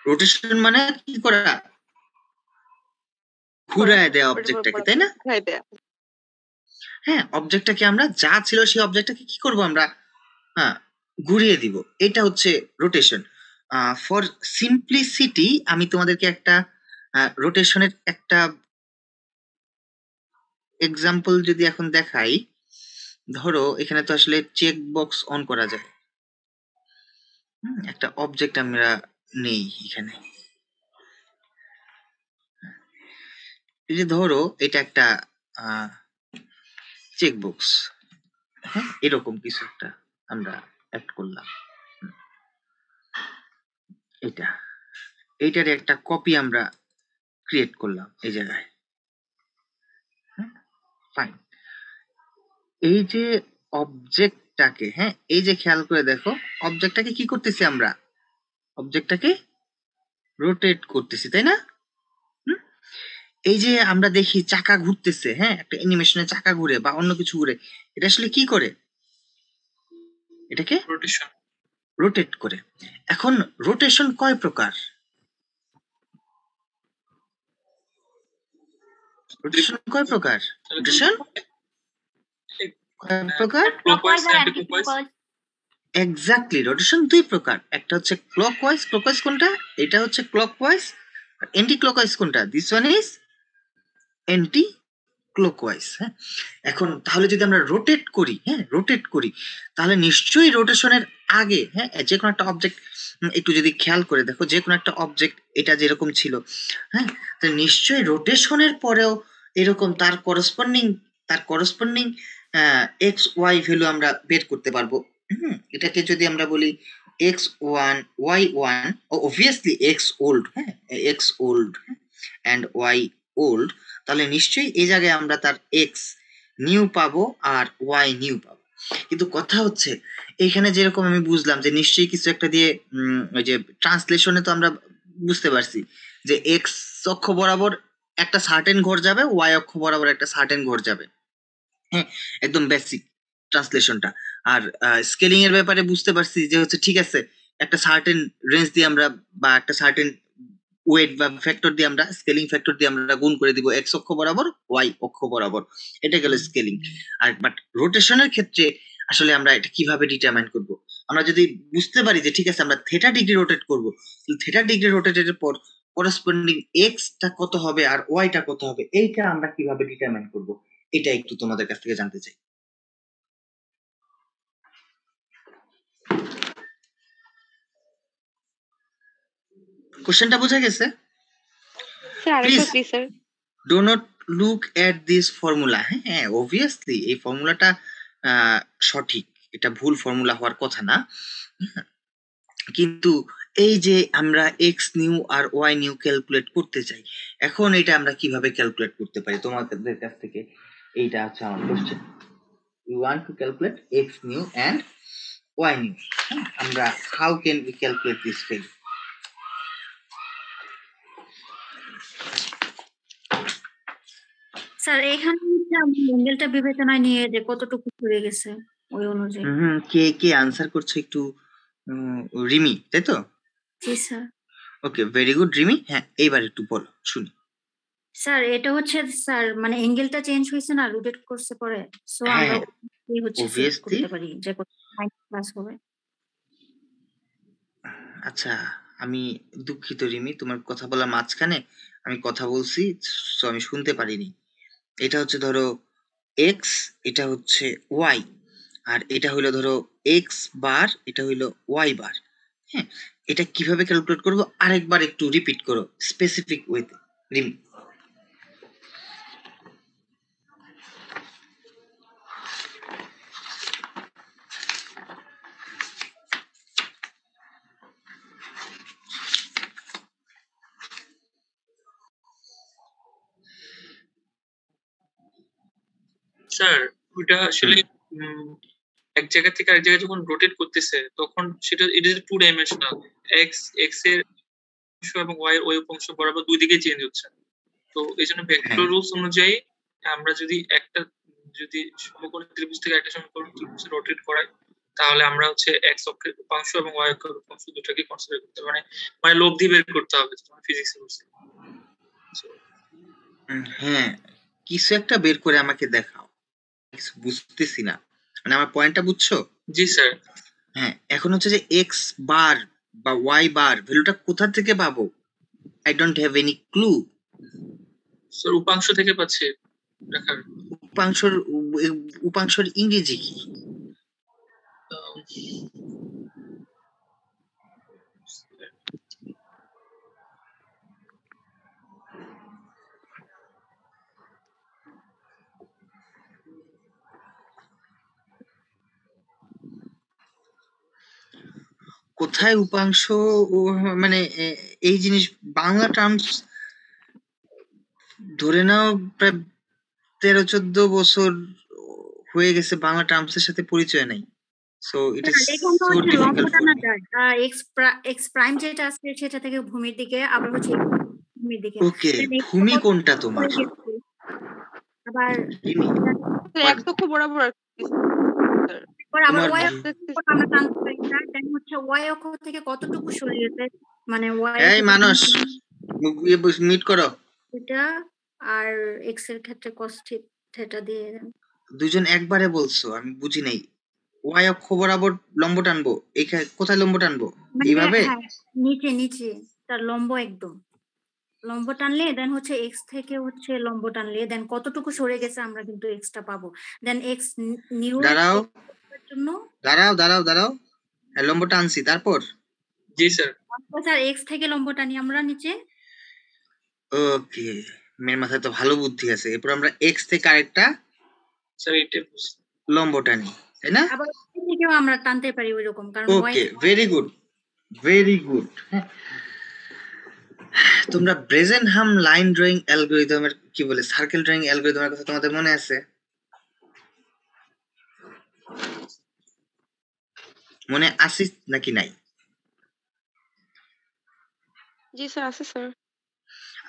রোটেশন মানে কি করা? ঘুরায় দেয়া অবজেক্টটাকে, তাই না? হ্যাঁ, অবজেক্টটাকে আমরা যা ছিল সেই অবজেক্টটাকে কি করব আমরা? হ্যাঁ, ঘুরিয়ে দিব। এটা হচ্ছে রোটেশন। ফর সিম্পলিসিটি আমি তোমাদেরকে একটা রোটেশনের একটা এক্সাম্পল যদি এখন দেখাই, ধরো এখানে তো আসলে চেক বক্স অন করা যায়। একটা অবজেক্ট আমরা নেই এখানে, এই যে ধরো এটা একটা চেক বক্স, হ্যাঁ, এরকম কিছু একটা আমরা অ্যাড করলাম। এইটার একটা কপি আমরা ক্রিয়েট করলাম এই জায়গায়। ফাইন, এই যে অবজেক্টটাকে, হ্যাঁ, এই যে খেয়াল করে দেখো, অবজেক্টটাকে কি করতেছি আমরা? অবজেক্টটাকে রোটেট করতেছি, তাই না? এই যে আমরা দেখি চাকা ঘুরতেছে, হ্যাঁ, একটা অ্যানিমেশনে চাকা ঘুরে বা অন্য কিছু ঘুরে, এটা আসলে কি করে? এটাকে রোটেশন, রোটেট করে। এখন রোটেশন কয় প্রকার? রোটেশন কয় প্রকার? রোটেশন কয় প্রকার? Clockwise and clockwise. Exactly, rotation দুই প্রকার। একটা হচ্ছে ক্লকওয়াইজ। ক্লকওয়াইজ কোনটা? এটা হচ্ছে ক্লকওয়াইজ। এন্টি ক্লকওয়াইজ কোনটা? This one is anti clockwise. হ্যাঁ, এখন তাহলে যদি আমরা রোটেট করি, হ্যাঁ, রোটেট করি, তাহলে নিশ্চয়ই রোটেশনের আগে, হ্যাঁ, যে কোনো একটা অবজেক্ট একটু যদি খেয়াল করে দেখো, যে কোনো একটা অবজেক্ট এটা যেরকম ছিল, হ্যাঁ, তাহলে নিশ্চয়ই রোটেশনের পরেও এরকম তার করসপন্ডিং এক্স ওয়াই ভ্যালু আমরা বের করতে পারবো। এটাকে যদি আমরা বলি x one y one, obviously x old, হ্যাঁ, x old and y old, তাহলে নিশ্চয়ই এই জায়গায় আমরা তার এক্স নিউ পাবো আর ওয়াই নিউ পাবো। কিন্তু কথা হচ্ছে এইখানে যেরকম আমি বুঝলাম যে নিশ্চয়ই কিছু একটা দিয়ে ওই যে ট্রান্সলেশনে তো আমরা বুঝতে পারছি যে এক্স অক্ষ বরাবর একটা সার্টেন ঘর যাবে, ওয়াই অক্ষ বরাবর একটা সার্টেন ঘর যাবে। হ্যাঁ, একদম বেসিক ট্রান্সলেশনটা। আর স্কেলিং এর ব্যাপারে বুঝতে পারছি যে হচ্ছে ঠিক আছে, একটা সার্টেন রেঞ্জ দিয়ে আমরা বা একটা সার্টেন ওয়েট বা ফ্যাক্টর দিয়ে আমরা, স্কেলিং ফ্যাক্টর দিয়ে আমরা গুণ করে দিব এক্স অক্ষ বরাবর ওয়াই অক্ষ বরাবর। এটা গেল স্কেলিং। আর বাট রোটেশনের ক্ষেত্রে আসলে আমরা এটা কিভাবে ডিটারমাইন করব? আমরা যদি বুঝতে পারি যে ঠিক আছে আমরা থিটা ডিগ্রি রোটেট করব, থিটা ডিগ্রি রোটেটের পর করসপন্ডিং এক্সটা কত হবে আর ওয়াইটা কত হবে, এইটা আমরা কিভাবে ডিটারমাইন করব, এটা একটু তোমাদের কাছ থেকে জানতে চাই। কোশ্চেনটা বোঝা গেছে? Please do not look at this formula. হ্যাঁ, অবভিয়াসলি এই ফর্মুলাটা সঠিক, এটা ভুল ফর্মুলা হওয়ার কথা না, কিন্তু এই যে আমরা এক্স নিউ আর ওয়াই নিউ ক্যালকুলেট করতে চাই, এখন এটা আমরা কিভাবে ক্যালকুলেট করতে পারি? তোমাদের কাছ থেকে এইটা হচ্ছে আমার question. You want to calculate x new and y new, আমরা how can we calculate this value? Sir এখানে অ্যাঙ্গেলটা বিবেচনায় নিয়ে যে কতটুকু ঘুরে গেছে ওই অনুযায়ী। কে কে আনসার করছে একটু? রিমি, তাই তো? জি sir. Okay, very good Rimi. হ্যাঁ, এইবার একটু বলো শুনি। স্যার এটা হচ্ছে স্যার মানে অ্যাঙ্গেলটা চেঞ্জ হয়েছে না, রোটেট করছে পরে, সো আমরা এই হচ্ছে সেট করতে পারি যে কত প্লাস হবে। আচ্ছা, আমি দুঃখিত রিমি, তোমার কথা বলার মাঝখানে আমি কথা বলছি, সো আমি শুনতে পারিনি। এটা হচ্ছে ধরো এক্স, এটা হচ্ছে ওয়াই, আর এটা হইলো ধরো এক্স বার, এটা হইলো ওয়াই বার। হ্যাঁ, এটা কিভাবে ক্যালকুলেট করবো আরেকবার একটু রিপিট করো স্পেসিফিক ওয়েতে রিমি। স্যার ওটা আসলে এক জায়গা থেকে আরেক জায়গায় যখন রোটেট করতেছে তখন সেটা it is two dimensional. X এর অংশ এবং ওয়াই এর ওই অংশ বরাবর দুই দিকে চেঞ্জ হচ্ছে। তো এই জন্য ভেক্টর রুলস অনুযায়ী আমরা যদি সমকোণী ত্রিভুজ থেকে একটা সমকোণী ত্রিভুজ রোটেট করাই তাহলে আমরা হচ্ছে এক্স অক্ষের উপাংশ এবং ওয়াই অক্ষের উপাংশ দুটোকে কনসিডার করতে মানে লব্ধি বের করতে হবে ফিজিক্স এর। হ্যাঁ, কিছু একটা বের করে আমাকে দেখাও, কিছু বুঝতেছি না, মানে আমার পয়েন্টটা বুঝছো? জি স্যার। হ্যাঁ, এখন হচ্ছে যে এক্স বার বা ওয়াই বার ভ্যালুটা কোথা থেকে পাবো? I don't have any clue. Sir উপাংশ থেকে পাচ্ছি দেখার। উপাংশের ইংরেজি কি? কোথায় উপাংশ মানে এই জিনিস বাংলা টার্মস ধরে নাও প্রায় 13-14 বছর হয়ে গেছে বাংলা টার্মসের সাথে পরিচয় নাই। So it is so difficult for me. X prime যেটা আছে সেটা থেকে ভূমির দিকে, আবার হচ্ছে ভূমির দিকে। ওকে, ভূমি কোনটা তোমার? আবার এক অক্ষ বরাবর আবার ওয়াই অক্ষ আমরা টানতে পারি না, দেন হচ্ছে ওয়াই অক্ষ থেকে কতটুকু সরে গেছে, মানে ওয়াই এই মানুষ মিট করো এটা আর এক্স এর ক্ষেত্রে cos থিটা দিয়ে দেন। দুইজন একবারে বলছো, আমি বুঝি নাই। ওয়াই অক্ষ বরাবর লম্ব টানবো, এখানে কোথায় লম্ব টানবো? এইভাবে নিচে নিচে তার লম্ব একদম লম্ব টানলে দেন হচ্ছে এক্স থেকে হচ্ছে লম্ব টানলে দেন কতটুকু সরে গেছে আমরা কিন্তু এক্সটা পাবো। দেন এক্স নিউ দাঁড়াও জন্য দাঁড়াও দাঁড়াও দাঁড়াও, লম্ব টানছি তারপর? জি স্যার। স্যার এক্স থেকে লম্ব টানি আমরা নিচে। ওকে, মেয়ের মাথায় তো ভালো বুদ্ধি আছে। এরপর আমরা এক্স থেকে আরেকটা স্যার এটা লম্ব টানি, তাই না? আবার থেকেও আমরা টানতে পারি ওইরকম, কারণ ওকে, ভেরি গুড ভেরি গুড। তোমরা ব্রেজেনহাম লাইন ড্রয়িং অ্যালগরিদমের কি বলে সার্কেল ড্রয়িং অ্যালগরিদমের কথা তোমাদের মনে আছে? মনে আছে নাকি নাই? জি স্যার আছে স্যার।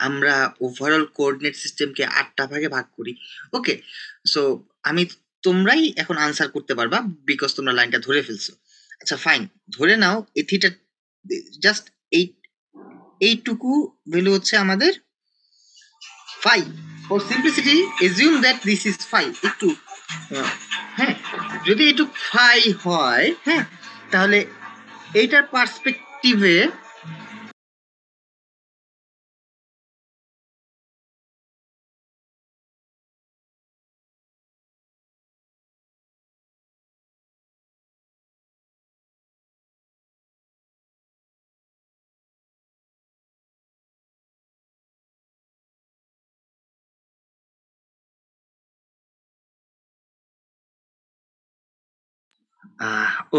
আমরা ওভারঅল কোঅর্ডিনেট সিস্টেমকে 8টা ভাগে ভাগ করি। ওকে, সো তোমরাই এখন আনসার করতে পারবা বিকজ তোমরা লাইনটা ধরে ফেলছো। আচ্ছা ফাইন, ধরে নাও এই থিটা জাস্ট এইটুকু ভ্যালু হচ্ছে আমাদের 5। For simplicity assume that this is 5। একটু হ্যাঁ, যদি একটু 5 হয়, হ্যাঁ, তাহলে এইটার পার্সপেক্টিভে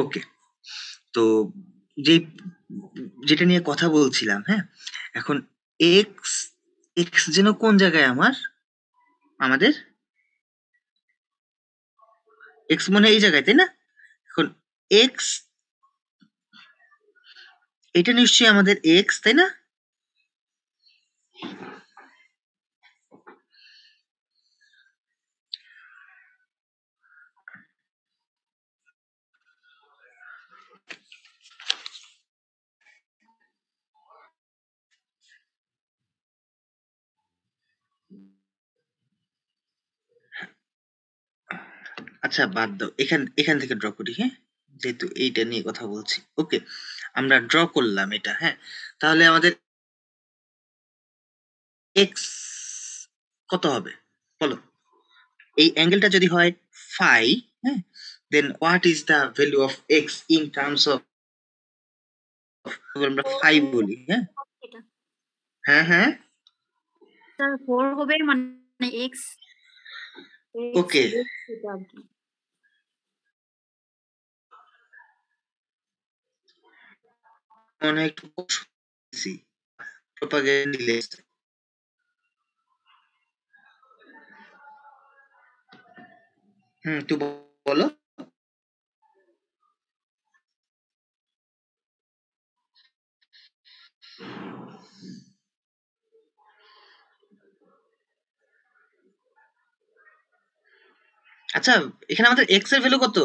ওকে, তো যেটা নিয়ে কথা বলছিলাম, হ্যাঁ, এখন এক্স এক্স যেন কোন জায়গায় আমাদের এক্স মনে এই জায়গায়, তাই না? এখন এক্স এটা নিশ্চয়ই আমাদের এক্স, তাই না? আচ্ছা বাদ দাও, এখান থেকে ড্র করি, হ্যাঁ, যেহেতু এইটা নিয়ে কথা বলছি। ওকে, আমরা ড্র করলাম এটা, হ্যাঁ, তাহলে আমাদের এক্স কত হবে বলো? এই অ্যাঙ্গেলটা যদি হয় ফাই, হ্যাঁ, then what is the value of x in terms of আমরা 5 বলি, হ্যাঁ হ্যাঁ হ্যাঁ স্যার 4 হবে, মানে এক্স। ওকে, মনে হয় একটু প্রপাগেন্ডা তুই বলো। আচ্ছা, এখানে আমাদের এক্স এর ভ্যালু কত?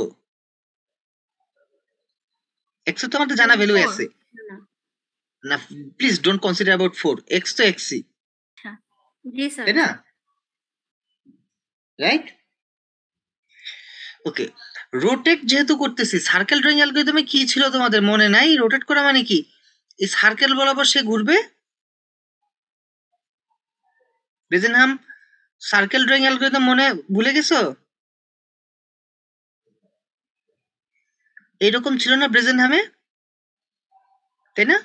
এক্স এর তো আমাদের জানা ভ্যালু 4 আছে না না। Please don't consider about 4, x তো এক্সই, আচ্ছা জি স্যার তাই না? রাইট, ওকে। রোটেট যেহেতু করতেছি, সার্কেল ড্রয়িং অ্যালগরিদমে কি ছিল তোমাদের মনে নাই? রোটেট করা মানে কি? এই সার্কেল বরাবর সে ঘুরবে। বেজেনহাম সার্কেল ড্রয়িং অ্যালগরিদম মনে ভুলে গেছো? এইরকম ছিল না ব্রেজেনহামে, তাই না?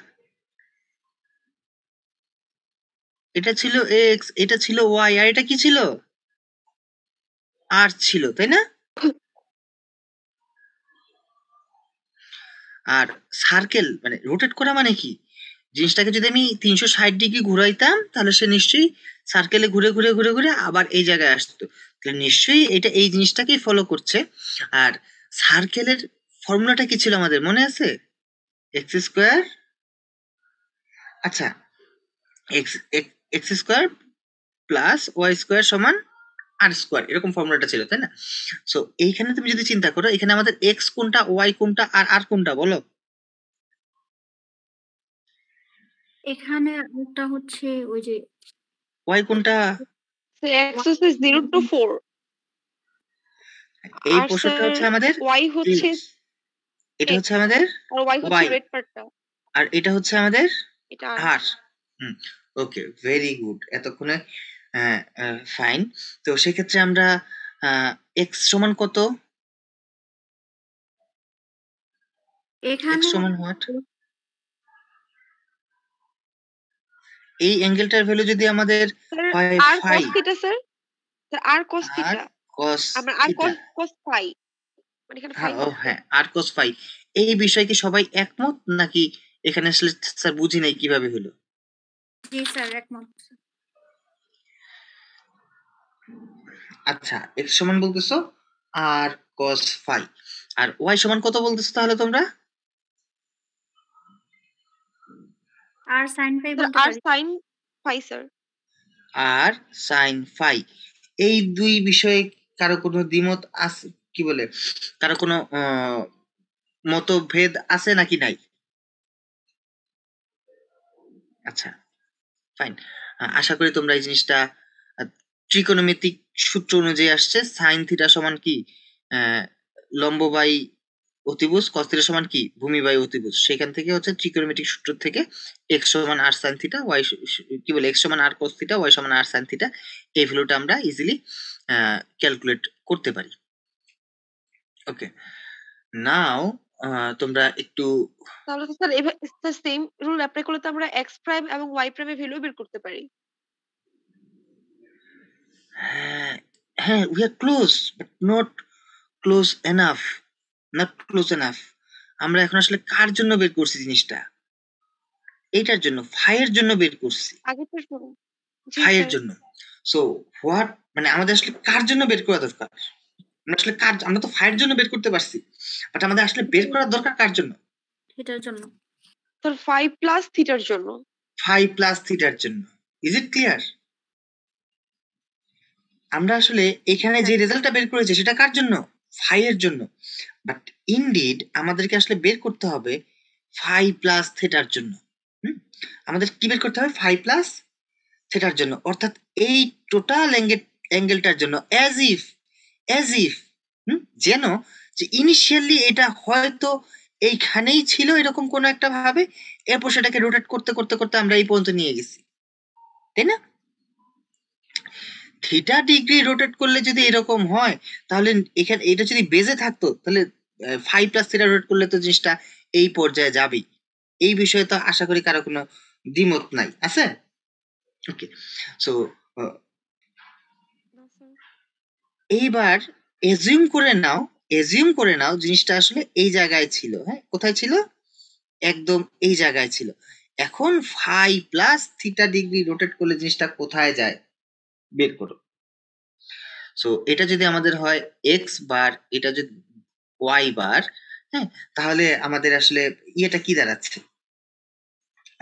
এটা ছিল এক্স, এটা ছিল ওয়াই, আর এটা কি ছিল? আর ছিল, তাই না? আর সার্কেল মানে রোটেট করা মানে কি? জিনিসটাকে যদি আমি 360 ডিগ্রি ঘুরাইতাম তাহলে সে নিশ্চয়ই সার্কেলে ঘুরে ঘুরে ঘুরে ঘুরে আবার এই জায়গায় আসতো। তাহলে নিশ্চয়ই এটা এই জিনিসটাকেই ফলো করছে। আর সার্কেলের ফর্মুলাটা কি ছিল আমাদের মনে আছে? এক্স স্কোয়ার, আচ্ছা, X X square plus Y square সমান আর স্কোয়ার, এরকম ফর্মুলাটা ছিল, তাই না? সো এইখানে তুমি যদি চিন্তা করো, এখানে আমাদের এক্স কোনটা, ওয়াই কোনটা, আর আর কোনটা বলো? এখানে একটা হচ্ছে ওই যে ওয়াই কোনটা? এক্স হচ্ছে 0 to 4 এই আর পোর্শনটা স্যার হচ্ছে আমাদের ওয়াই হচ্ছে এটা হচ্ছে 6 আমাদের আর ওয়াই হচ্ছে ওয়াই, রেড পার্টটা, আর এটা হচ্ছে আমাদের এটা আর আর। ওকে, ভেরি গুড, এতক্ষণে ফাইন। তো সেক্ষেত্রে আমরা এক্স সমান কত? এখানে এক্স সমান হোয়াট? এই অ্যাঙ্গেলটার ভ্যালু যদি আমাদের স্যার হয় আর phi, cos theta sir, r cos আর থিটা কস আমরা আর থিটা, cos ফাই, মানে এখানে ফাই হ্যাঁ ও হচ্ছে হ্যাঁ, আর কস ফাই, এই বিষয়ে কি সবাই একমত নাকি এখানে আসলে স্যার বুঝি নাই কিভাবে হলো? জি স্যার একমত আচ্ছা, এক্স সমান বলতেছো আর কস ফাই, আর ওয়াই সমান কত বলতেছো তাহলে তোমরা? আর সাইন ফাই স্যার বলতে আর পারি সাইন ফাই স্যার। আর সাইন ফাই, এই দুই বিষয়ে কারো কোনো দ্বিমত আছে? কি বলে, কারো কোনো মতভেদ আছে নাকি নাই? আচ্ছা, ফাইন। আশা করি তোমরা এই জিনিসটা ত্রিকোণমিতিক সূত্র অনুযায়ী আসছে। সাইন থিটা সমান কি লম্ব বাই অতিভুজ, কস থিটা সমান কি ভূমি বাই অতিভুজ। সেখান থেকে হচ্ছে ত্রিকোণমিতিক সূত্র থেকে এক্স সমান আর সাইন থিটা, ওয়াই কি বলে এক্স সমান আর কস থিটা, ওয়াই সমান আর সাইন থিটা, এই ভ্যালুটা আমরা ইজিলি ক্যালকুলেট করতে পারি। ওকে, নাও তোমরা একটু, তাহলে তো স্যার এবার স্যার সেম রুল অ্যাপ্লাই করলে তো আমরা এক্স প্রাইম এবং ওয়াই প্রাইমের ভ্যালু বের করতে পারি। হ্যাঁ হ্যাঁ, we are close but not close enough, not close enough. আমরা এখন আসলে কার জন্য বের করছি জিনিসটা? এইটার জন্য, ফাইয়ের জন্য বের করছি, আগে তো শুনুন। জি ফাইয়ের স্যার। জন্য। সো হোয়াট মানে আমাদের আসলে কার জন্য বের করা দরকার? আমরা আসলে কার, আমরা তো ফাইয়ের জন্য বের করতে পারছি, বাট আমাদের আসলে বের করার দরকার কার জন্য? থিটার জন্য স্যার ফাই প্লাস থিটার জন্য। ফাই প্লাস থিটার জন্য। Is it clear? আমরা আসলে এখানে যে রেজাল্টটা বের করেছি সেটা কার জন্য? ফাইয়ের জন্য। বাট ইনডিড আমাদেরকে আসলে বের করতে হবে ফাই প্লাস থিটার জন্য। আমাদের কি বের করতে হবে? ফাই প্লাস থিটার জন্য, অর্থাৎ এই টোটাল অ্যাঙ্গেলটার জন্য, অ্যাজ ইফ যেন যে ইনিশিয়ালি এটা হয়তো এইখানেই ছিল এরকম কোনো একটা ভাবে, এরপর সেটাকে রোটেট করতে করতে করতে আমরা এই পর্যন্ত নিয়ে গেছি, তাই না? থিটা ডিগ্রি রোটেট করলে যদি এরকম হয়, তাহলে এখানে এটা যদি বেজে থাকতো তাহলে ফাইভ প্লাস থিটা রোটেট করলে তো জিনিসটা এই পর্যায়ে যাবেই। এই বিষয়ে তো আশা করি কারো কোনো দ্বিমত নাই, আছে? ওকে, সো এইবার এজিউম করে নাও জিনিসটা আসলে এই জায়গায় ছিল। হ্যাঁ, কোথায় ছিল? একদম এই জায়গায় ছিল। এখন phi plus theta degree rotate করলে জিনিসটা কোথায় যায় বের করো। সো এটা যদি আমাদের হয় এক্স বার, এটা যদি ওয়াই বার, হ্যাঁ, তাহলে আমাদের আসলে ইয়েটা কি দাঁড়াচ্ছে,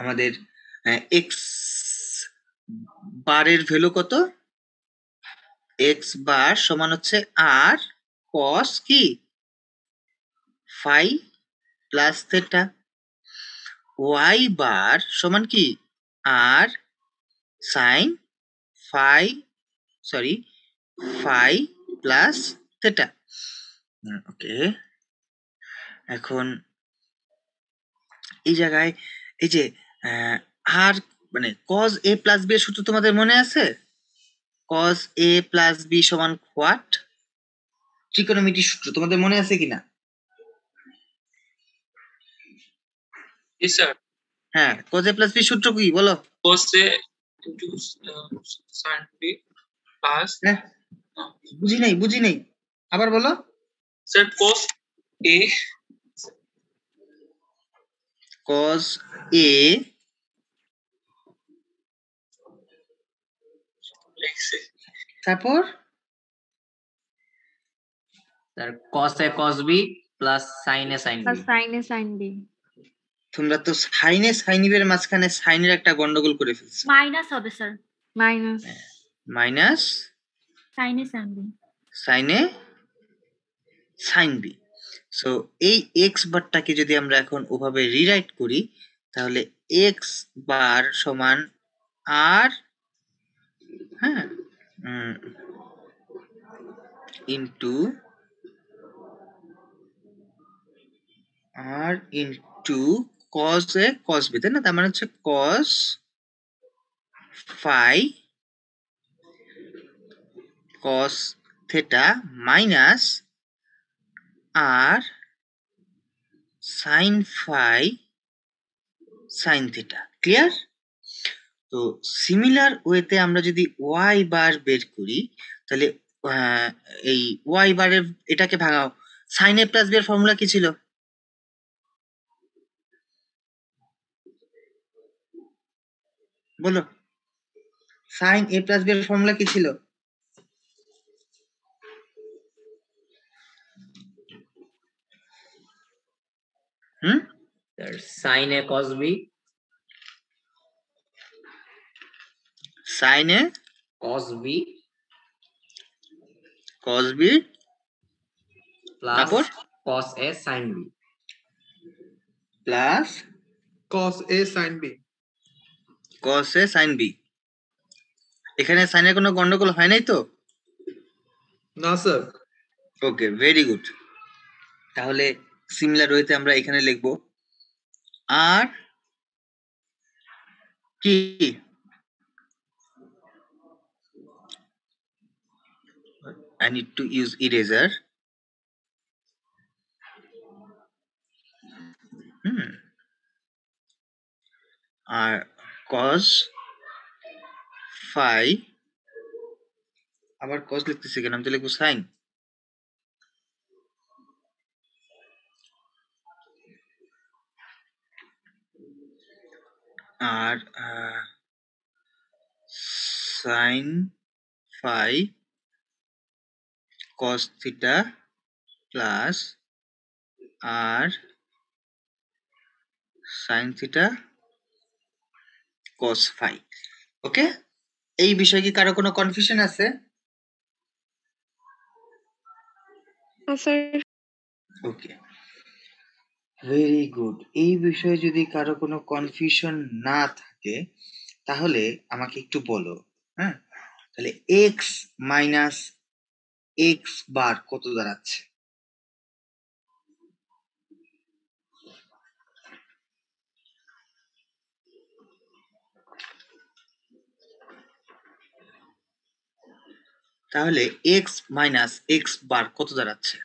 আমাদের এক্স বারের ভ্যালু কত, এক্স বার সমান হচ্ছে আর কস কি phi plus theta, y bar সমান কি আর sine phi, sorry phi plus theta. Okay, এখন এই জায়গায় এই যে আর মানে কজ এ প্লাস বি এর সূত্র তোমাদের মনে আছে? কজ এ প্লাস বি সমান হোয়াট, ট্রিকোনোমেট্রি সূত্র তোমাদের মনে আছে কিনা? জি স্যার। হ্যাঁ, কজ এ প্লাস বি সূত্র কি বলো? cos a into sin b plus, হ্যাঁ, বুঝি নাই আবার বলো sir cos a cos a লিখছে তারপর sir cos a cos b plus sin a sin b। sin a sin b। তোমরা তো সাইনে সাইনিবের মাঝখানে সাইনের একটা গন্ডগোল করে ফেলছো। মাইনাস হবে স্যার, মাইনাস মাইনাস সাইনে সাইন বি, সাইনে সাইন বি। সো এই এক্স বারটাকে যদি আমরা এখন ওভাবে রিরাইট করি, তাহলে এক্স বার সমান আর, হ্যাঁ, into r into cos A cos B, তাই না? তার মানে হচ্ছে cos phi cos theta minus r sine phi sine theta. Clear? তো সিমিলার ওয়েতে আমরা যদি ওয়াই বার বের করি, তাহলে এই ওয়াই বারের এটাকে ভাঙাও, সাইন এ প্লাস বি এর ফর্মুলা কি ছিল? বলো, সাইন এ প্লাস বি এর ফর্মুলা কি ছিল? Sir sin a cos b sine A cos b cos B plus তারপর cos a sin b plus cos a sin b। Cos A sine B. এখানে সাইনের কোনো গন্ডগোল হয় নাই তো? না স্যার। Okay, very good. তাহলে সিমিলার ওয়েতে আমরা এখানে লিখব আর কি I need to use eraser. R cos phi, আবার cos লিখতেছি কেন, আমি তো লিখবো sin। আর sin phi cos theta plus r sin theta cos phi। Okay, এই বিষয়ে কি কারো কোনো কনফিউশন আছে? Sir okay, very good. এই বিষয়ে যদি কারো কোনো কনফিউশন না থাকে তাহলে আমাকে একটু বলো। হ্যাঁ, তাহলে এক্স মাইনাস এক্স বার কত দাঁড়াচ্ছে? তাহলে এক্স মাইনাস এক্স বার কত দাঁড়াচ্ছে?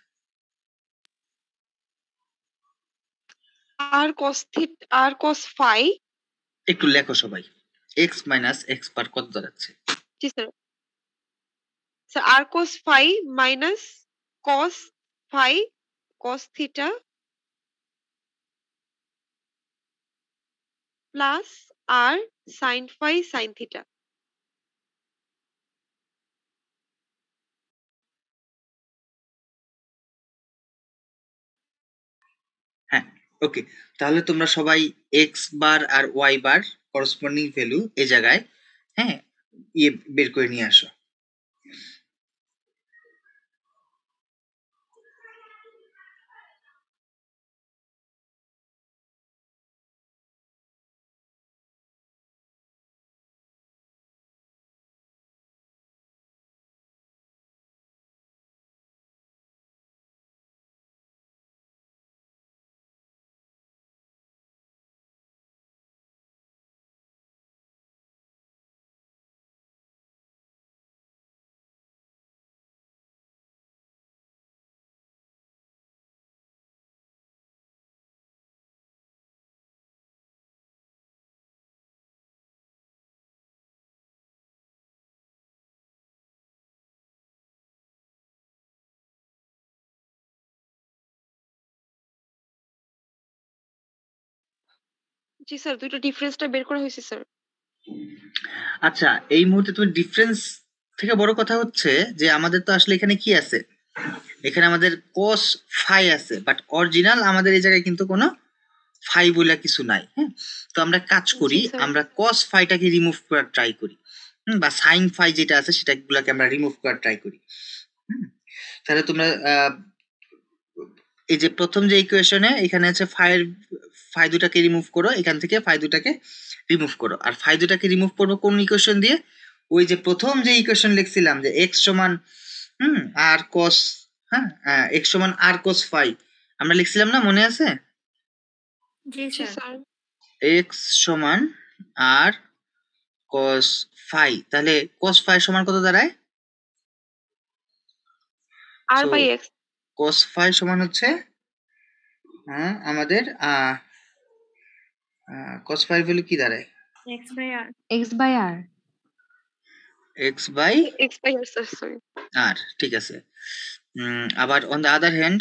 আর cos phi। একটু লেখো সবাই, এক্স মাইনাস এক্স বার কত দাঁড়াচ্ছে? জি sir, sir r cos phi minus cos phi cos theta plus r sin phi sin theta। Okay, তাহলে তোমরা সবাই এক্স বার আর ওয়াই বার করসপন্ডিং ভ্যালু এই জায়গায় হ্যাঁ ইয়ে বের করে নিয়ে আসো। জি স্যার, দুইটা ডিফারেন্সটা বের করা হয়েছে স্যার। আচ্ছা, এই মুহূর্তে তুমি ডিফারেন্স থেকে বড় কথা হচ্ছে যে আমাদের তো আসলে এখানে কি আছে, এখানে আমাদের cos ফাই আছে, বাট অরিজিনাল আমাদের এই জায়গায় কিন্তু কোনো ফাই বলে কিছু নাই। হ্যাঁ, তো আমরা কাজ করি, জি, স্যার। আমরা cos ফাইটাকে রিমুভ করার ট্রাই করি, বা সাইন ফাই যেটা আছে সেটাগুলোকে আমরা রিমুভ করার ট্রাই করি। তাহলে তোমরা এই যে প্রথম যে ইকুয়েশনে এখানে আছে ফাই দুটাকে রিমুভ করো, এখান থেকে ফাই দুটাকে রিমুভ করো, আর ফাই দুটাকে রিমুভ করবো কোন ইকুয়েশন দিয়ে? ওই যে প্রথম যে ইকুয়েশন লিখছিলাম যে এক্স সমান আর কস, হ্যাঁ এক্স সমান আর কস ফাই আমরা লিখছিলাম না, মনে আছে? জি জি স্যার। স্যার। এক্স সমান আর কস ফাই, তাহলে কস ফাই সমান কত দাঁড়ায়? R by x. Cos phi সমান হচ্ছে আমাদের কস ফাই ভ্যালু কি দাঁড়ায়? X by r. X by r. X by x by r sir, sorry. R, ঠিক আছে। আবার on the other hand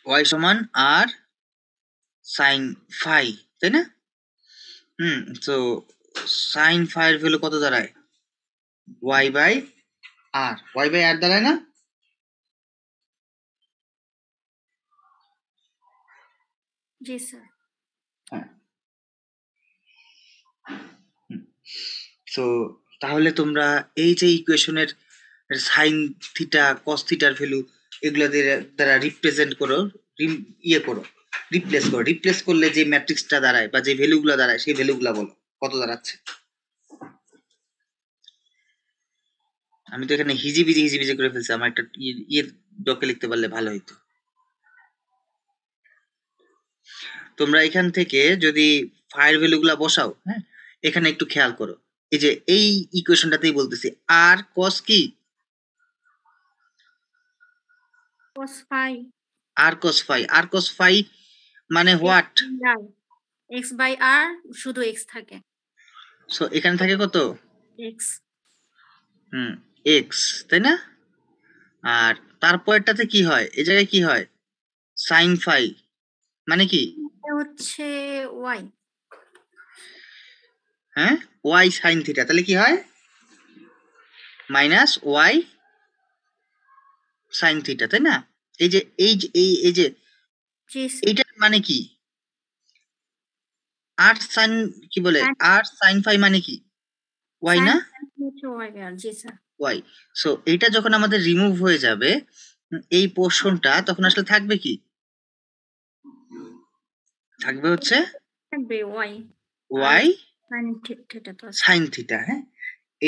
y সমান আর সাইন ফাই, তাই না? তো সাইন ফাইয়ের ভ্যালু কত দাঁড়ায়? ওয়াই বাই আর দাঁড়ায় না? জি স্যার। তো তাহলে তোমরা এই যে ইকুয়েশনের সাইন থিটা কস থিটার ভ্যালু এগুলো দ্বারা রিপ্রেজেন্ট করো, রিপ্লেস করলে যে ম্যাট্রিক্সটা দাঁড়ায় বা যে ভ্যালুগুলো দাঁড়ায় সেই ভ্যালুগুলো বলো কত দাঁড়াচ্ছে। আমি তো এখানে হিজিবিজি করে ফেলছি, আমার একটা ইয়ে ডকে লিখতে পারলে ভালো হইতো। তোমরা এখান থেকে যদি ফাইয়ের ভ্যালুগুলা বসাও, হ্যাঁ এখানে একটু খেয়াল করো, এই যে এই ইকুয়েশনটাতেই বলতেছি আর কস কি, cos phi আর কস ফাই মানে হোয়াট? x বাই r, শুধু x থাকে। সো এখানে থাকে কত? x। x, তাই না? আর তারপরটাতে কি হয়, এই জায়গায় কি হয়? সাইন ফাই মানে কি? হচ্ছে y। হ্যাঁ, y সাইন থিটা, তাহলে কি হয়? মাইনাস y সাইন থিটা, তাই না? এই যে এই যে এইটার মানে কি? আর সাইন কি বলে, আর সাইন ফাই মানে কি? y না? y। সো এটা যখন আমাদের রিমুভ হয়ে যাবে এই পোরশনটা, তখন আসলে থাকবে কি? থাকবে হচ্ছে y সাইন থিটা। হ্যাঁ,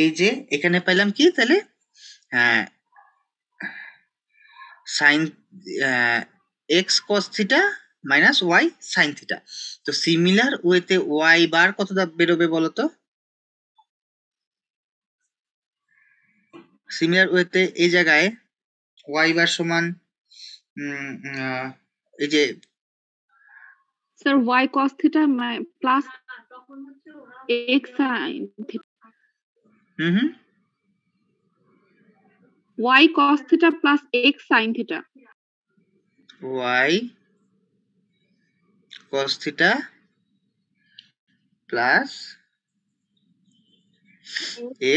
এই যে এখানে পেলাম কি তাহলে? Sine X cos theta minus Y sine theta. তো সিমিলার ওয়েতে ওয়াই বার কত বেরোবে বলো তো? সিমিলার ওয়েতে এই জায়গায় ওয়াই বার সমান এই যে sir y cos theta plus x sin theta. y cos theta plus x sin theta. y cos theta plus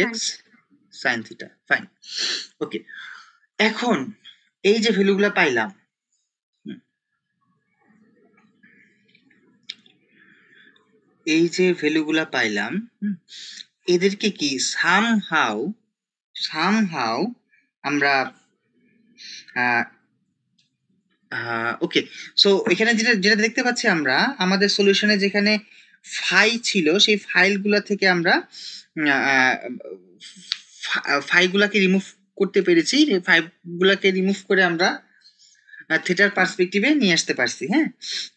x sin theta. Fine, okay. এখন এই যে ভ্যালুগুলো পাইলাম, এই যে ভ্যালুগুলা পাইলাম, এদেরকে কি সামহাউ আমরা ওকে, সো এখানে যেটা যেটা দেখতে পাচ্ছি আমরা আমাদের সলিউশনে যেখানে ফাই ছিল সেই ফাইলগুলা থেকে আমরা ফাইগুলাকে রিমুভ করতে পেরেছি। ফাইগুলাকে রিমুভ করে আমরা থিটার পার্সপেক্টিভে নিয়ে আসতে পারছি। হ্যাঁ,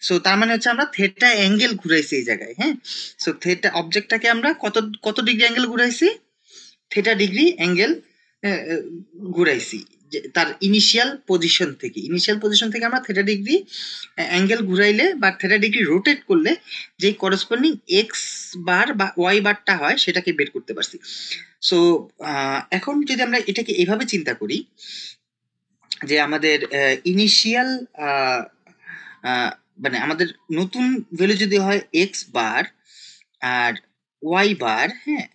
সো তার মানে হচ্ছে আমরা থিটা অ্যাঙ্গেল ঘুরাইছি এই জায়গায়। হ্যাঁ, সো থিটা অবজেক্টটাকে আমরা কত কত ডিগ্রি অ্যাঙ্গেল ঘুরাইছি, থিটা ডিগ্রি অ্যাঙ্গেল ঘুরাইছি তার ইনিশিয়াল পজিশন থেকে আমরা থিটা ডিগ্রি অ্যাঙ্গেল ঘুরাইলে বা থিটা ডিগ্রি রোটেট করলে যে করসপন্ডিং এক্স বার বা ওয়াই বারটা হয় সেটাকে বের করতে পারছি। সো এখন যদি আমরা এটাকে এভাবে চিন্তা করি যে আমাদের ইনিশিয়াল মানে আমাদের নতুন ভ্যালু যদি হয় এক্স বার আর ওয়াই বার, হ্যাঁ,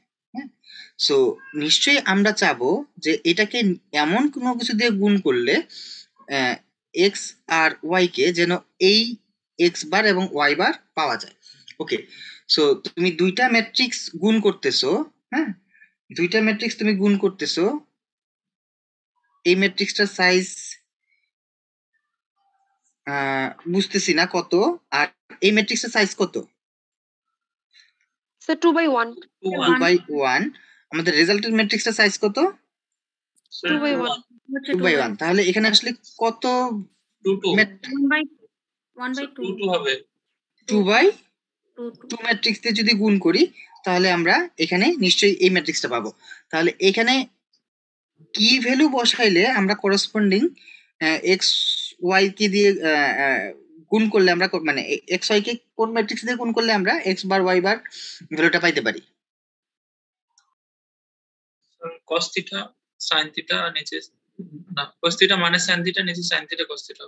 সো নিশ্চয়ই আমরা চাবো যে এটাকে এমন কোনো কিছু দিয়ে গুণ করলে এক্স আর ওয়াই কে যেন এই এক্স বার এবং ওয়াই বার পাওয়া যায়। ওকে, সো তুমি দুইটা ম্যাট্রিক্স গুণ করতেছো, হ্যাঁ, দুইটা ম্যাট্রিক্স তুমি গুণ করতেছো, এই ম্যাট্রিক্সটার সাইজ বুঝতেছি না কত, আর এই ম্যাট্রিক্সের সাইজ কত? স্যার 2/1 2/1। আমাদের রেজাল্টের ম্যাট্রিক্সটার সাইজ কত? 2/1 2/1। তাহলে এখানে আসলে কত? 2 হবে। 2/2 ম্যাট্রিক্স দিয়ে যদি গুণ করি তাহলে আমরা এখানে নিশ্চয়ই এই ম্যাট্রিক্সটা পাবো। তাহলে এখানে কি ভ্যালু বসাইলে আমরা করসপন্ডিং এক্স ওয়াই কে দিয়ে গুণ করলে আমরা মানে এক্স ওয়াই কে কোন ম্যাট্রিক্স দিয়ে গুণ করলে আমরা এক্স বার ওয়াই বার ভ্যালুটা পাইতে পারি? cos থিটা sin থিটা আর নিচে না cos থিটা মানে sin থিটা, নিচে sin theta cos theta.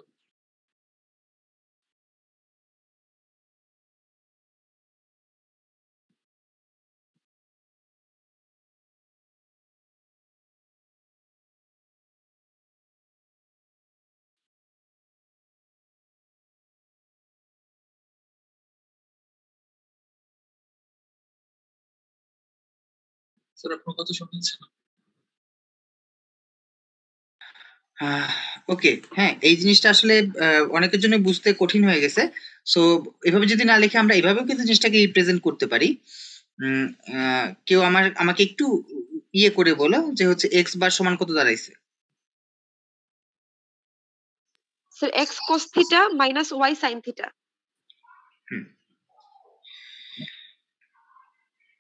Sir আপনার কথা শুনছে না। ওকে, হ্যাঁ, এই জিনিসটা আসলে অনেকের জন্য বুঝতে কঠিন হয়ে গেছে। সো এভাবে যদি না লিখে আমরা এভাবেও কিন্তু জিনিসটাকে রিপ্রেজেন্ট করতে পারি। কেউ আমাকে একটু ইয়ে করে বলো যে হচ্ছে এক্স বার সমান কত দাঁড়াইছে? Sir x cos theta minus y sin theta.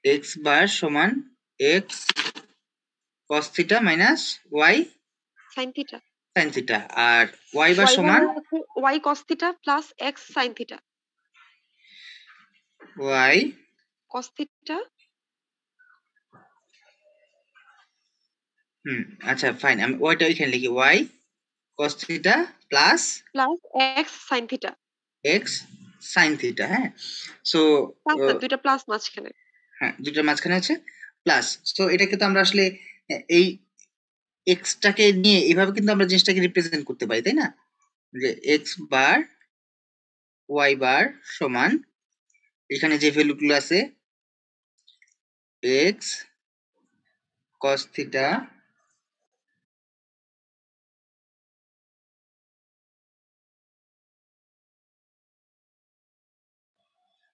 X bar সমান x cos theta minus y sin theta. sin theta, আর y বার সমান y cos theta plus x sin theta. y cos theta. আচ্ছা fine, আমি ওইটা এখানে লিখি y cos theta plus x sin theta. x sin theta. হ্যাঁ, so দুইটা plus মাঝখানে, হ্যাঁ, দুইটার মাঝখানে আছে প্লাস। সো এটাকে তো আমরা আসলে এই এক্সটাকে নিয়ে এভাবে কিন্তু আমরা জিনিসটাকে রিপ্রেজেন্ট করতে পারি, তাই না? যে এক্স বার ওয়াই বার সমান এখানে যে ভ্যালুগুলো আছে x cos theta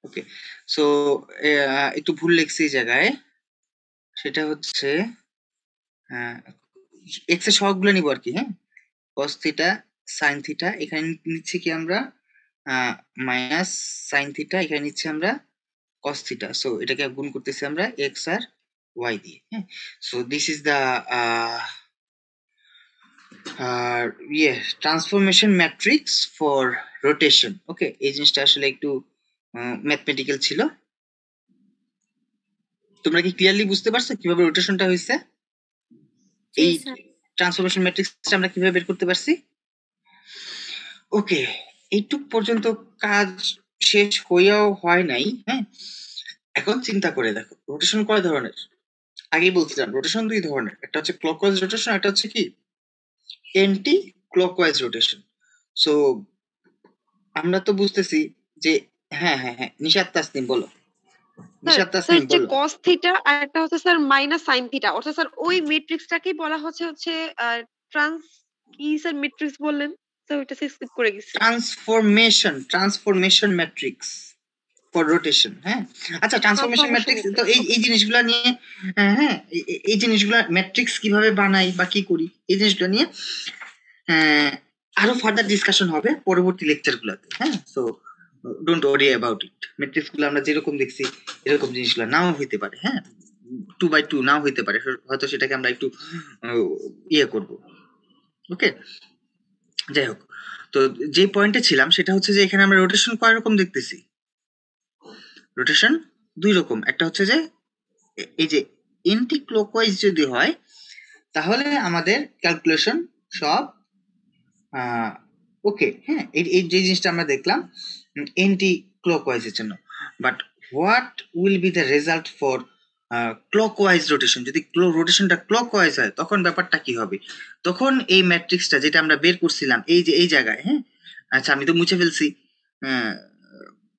okay, so একটু ভুল লিখছি এই জায়গায়, সেটা হচ্ছে এক্স এর সহগগুলো নিব আর কি। হ্যাঁ, cos থিটা sin থিটা এখানে নিচ্ছি কি আমরা মাইনাস sin থিটা, এখানে নিচ্ছি আমরা cos থিটা। সো এটাকে গুণ করতেছি আমরা এক্স আর ওয়াই দিয়ে। হ্যাঁ, so this is the transformation matrix for rotation. Okay, এই জিনিসটা আসলে একটু ম্যাথমেটিক্যাল ছিল। তোমরা কি ক্লিয়ারলি বুঝতে পারছো কিভাবে রোটেশনটা হয়েছে? এই ট্রান্সফরমেশন ম্যাট্রিক্সটা আমরা কিভাবে বের করতে পারছি? ওকে, এইটুক পর্যন্ত কাজ শেষ হইয়াও হয় নাই। হ্যাঁ, এখন চিন্তা করে দেখো রোটেশন কয় ধরনের। আগেই বলছিলাম রোটেশন দুই ধরনের, একটা হচ্ছে ক্লকওয়াইজ রোটেশন, একটা হচ্ছে কি অ্যান্টি ক্লকওয়াইজ রোটেশন। সো আমরা তো বুঝতেছি যে হ্যাঁ হ্যাঁ হ্যাঁ নিশাত তাসনিম বলো। নিশাত স্যার তাসনিম যে বলো। cos থিটা আর একটা হচ্ছে স্যার মাইনাস sin থিটা, অর্থাৎ স্যার ওই ম্যাট্রিক্সটাকেই বলা হচ্ছে কি স্যার ম্যাট্রিক্স বললেন স্যার? ওইটা স্কিপ করে গেছি। Transformation matrix for rotation. হ্যাঁ, আচ্ছা, ট্রান্সফরমেশন ম্যাট্রিক্স তো এই জিনিসগুলো নিয়ে, হ্যাঁ, এই জিনিসগুলো ম্যাট্রিক্স কিভাবে বানাই বা কি করি, এই জিনিসগুলো নিয়ে আরো ফার্দার ডিসকাশন হবে পরবর্তী লেকচারগুলোতে। হ্যাঁ, so don't worry about it. Matrix গুলো আমরা যেরকম দেখছি এরকম জিনিসগুলো নাও হইতে পারে। হ্যাঁ, 2x2 নাও হইতে পারে, হয়তো সেটাকে আমরা একটু ইয়ে করব। ওকে, যাই হোক, তো যে পয়েন্টে ছিলাম সেটা হচ্ছে যে এখানে আমরা রোটেশন কয় রকম দেখতেছি? রোটেশন 2 রকম। একটা হচ্ছে যে এই যে এন্টি ক্লকওয়াইজ যদি হয় তাহলে আমাদের ক্যালকুলেশন সব ওকে। হ্যাঁ, এই যে জিনিসটা আমরা দেখলাম এন্টি ক্লকওয়াইজ এর জন্য। But what will be the result for clockwise rotation? যদি রোটেশনটা ক্লকওয়াইজ হয় তখন ব্যাপারটা কি হবে? তখন এই ম্যাট্রিক্সটা যেটা আমরা বের করছিলাম এই যে এই জায়গায়, হ্যাঁ, আচ্ছা আমি তো মুছে ফেলছি,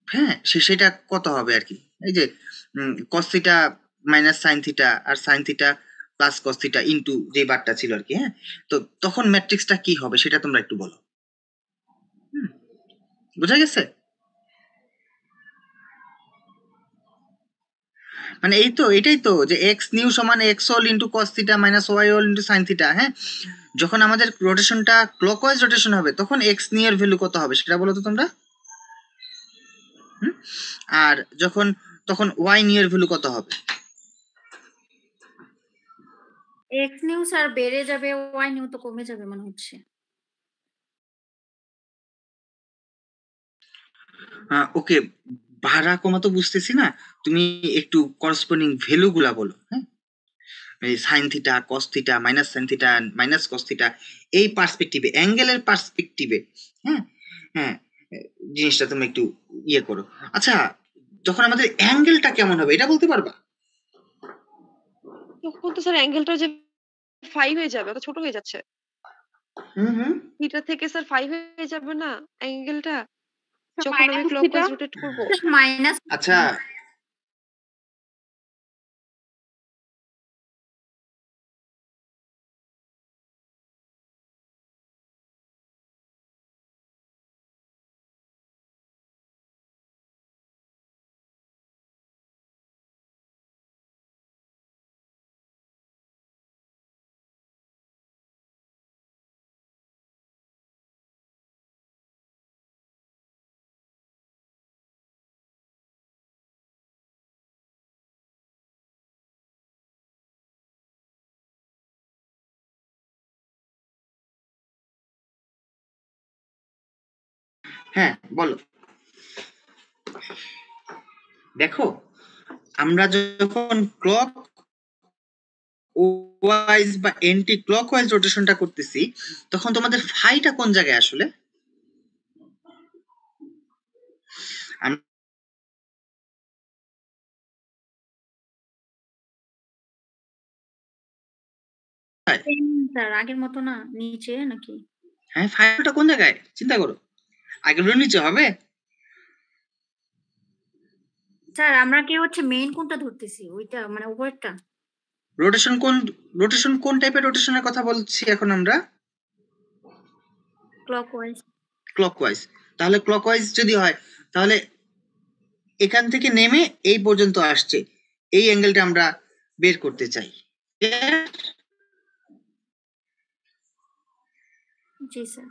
হ্যাঁ, সেটা কত হবে আর কি? এই যে cos theta minus sin theta আর sin theta plus cos theta into যে বারটা ছিল আর কি। হ্যাঁ, তো তখন ম্যাট্রিক্সটা কি হবে সেটা তোমরা একটু বলো। বুঝা গেছে? মানে এই তো, এটাই তো যে x নিউ সমান x whole into cos theta minus y whole into sin theta. হ্যাঁ, যখন আমাদের রোটেশনটা ক্লকওয়াইজ রোটেশন হবে তখন x নিউ এর ভ্যালু কত হবে সেটা বলো তো তোমরা। আর যখন তখন y নিউ এর ভ্যালু কত হবে? x নিউ স্যার বেড়ে যাবে, y নিউ তো কমে যাবে মনে হচ্ছে। ওকে, ভাড়া কমা তো বুঝতেছি না, তুমি একটু করসপন্ডিং ভ্যালু গুলা বলো। হ্যাঁ, সাইন থিটা, কস theta, minus sine theta, minus cos theta, এই পার্সপেক্টিভে, অ্যাঙ্গেলের পার্সপেক্টিভে, হ্যাঁ হ্যাঁ, জিনিসটা তুমি একটু ইয়ে করো। আচ্ছা, যখন আমাদের অ্যাঙ্গেলটা কেমন হবে এটা বলতে পারবা? তখন তো স্যার অ্যাঙ্গেলটা যে 5 হয়ে যাবে, ছোট হয়ে যাচ্ছে। থিটা থেকে স্যার 5 হয়ে যাবে না অ্যাঙ্গেলটা যখন আমি ক্লকওয়াইজ রোটেট করব? মাইনাস আচ্ছা, হ্যাঁ বলো। দেখো, আমরা যখন ক্লক ওয়াইজ বা এন্টি ক্লকওয়াইজ রোটেশনটা করতেছি তখন তোমাদের ফাইটা কোন জায়গায় আসলে? স্যার আগের মতো না, নিচে নাকি? হ্যাঁ, ফাইটা কোন জায়গায় চিন্তা করো, আগের নিচে হবে? স্যার আমরা কি হচ্ছে মেইন কোনটা ধরতেছি, ওইটা মানে উপরেরটা? রোটেশন কোন টাইপের রোটেশনের কথা বলছি এখন আমরা? ক্লকওয়াইজ। তাহলে ক্লকওয়াইজ যদি হয় তাহলে এখান থেকে নেমে এই পর্যন্ত আসছে, এই অ্যাঙ্গেলটা আমরা বের করতে চাই। জি স্যার।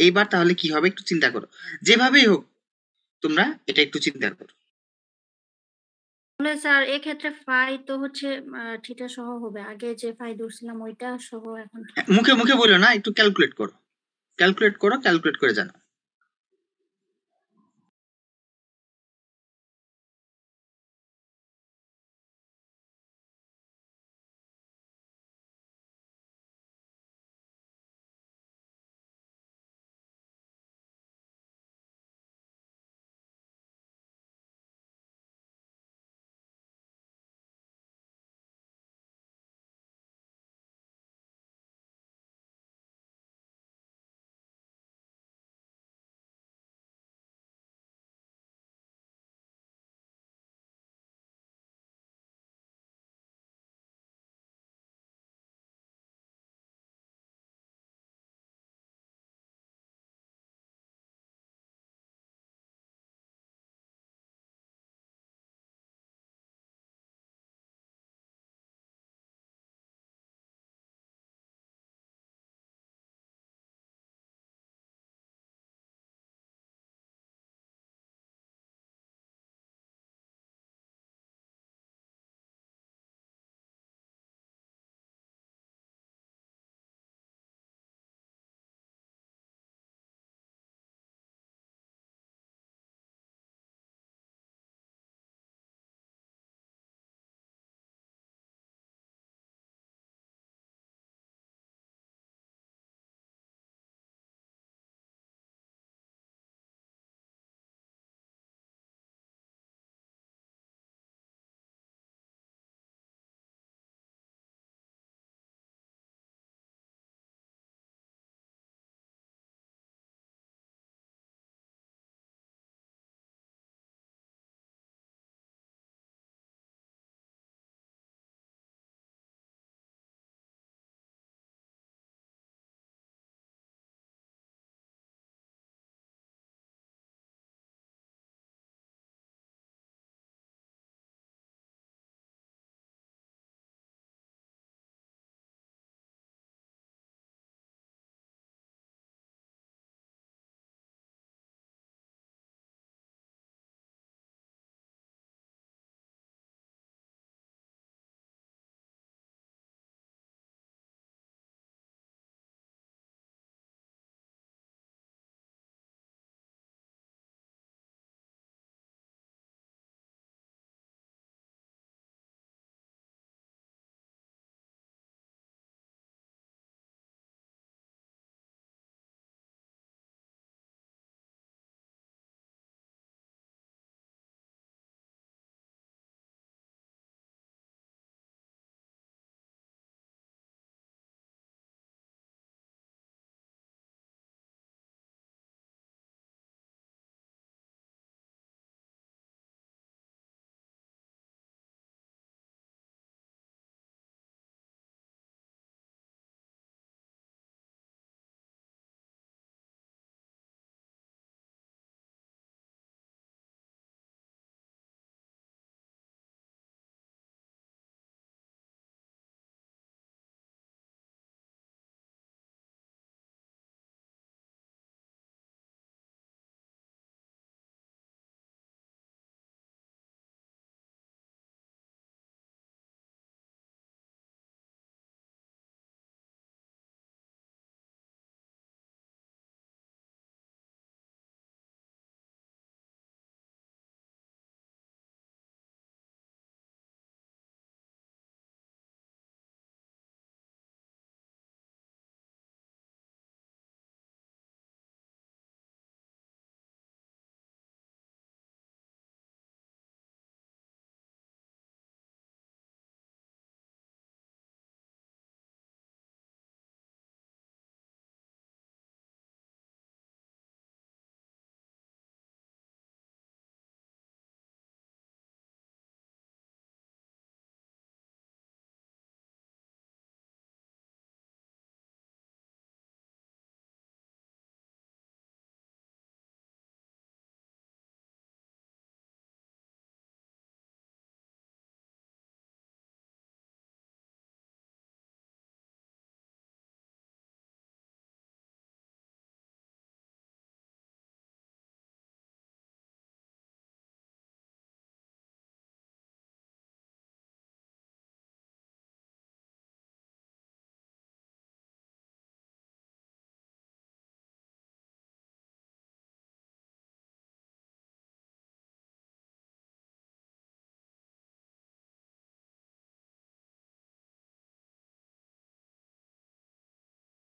এইবার তাহলে কি হবে একটু চিন্তা করো, যেভাবেই হোক তোমরা এটা একটু চিন্তা করো। তাহলে স্যার এই ক্ষেত্রে ফাই তো হচ্ছে থিটা সহ হবে, আগে যে ফাই ধরছিলাম ওইটা সহ এখন। মুখে মুখে বলো না, একটু ক্যালকুলেট করো, ক্যালকুলেট করে জানো।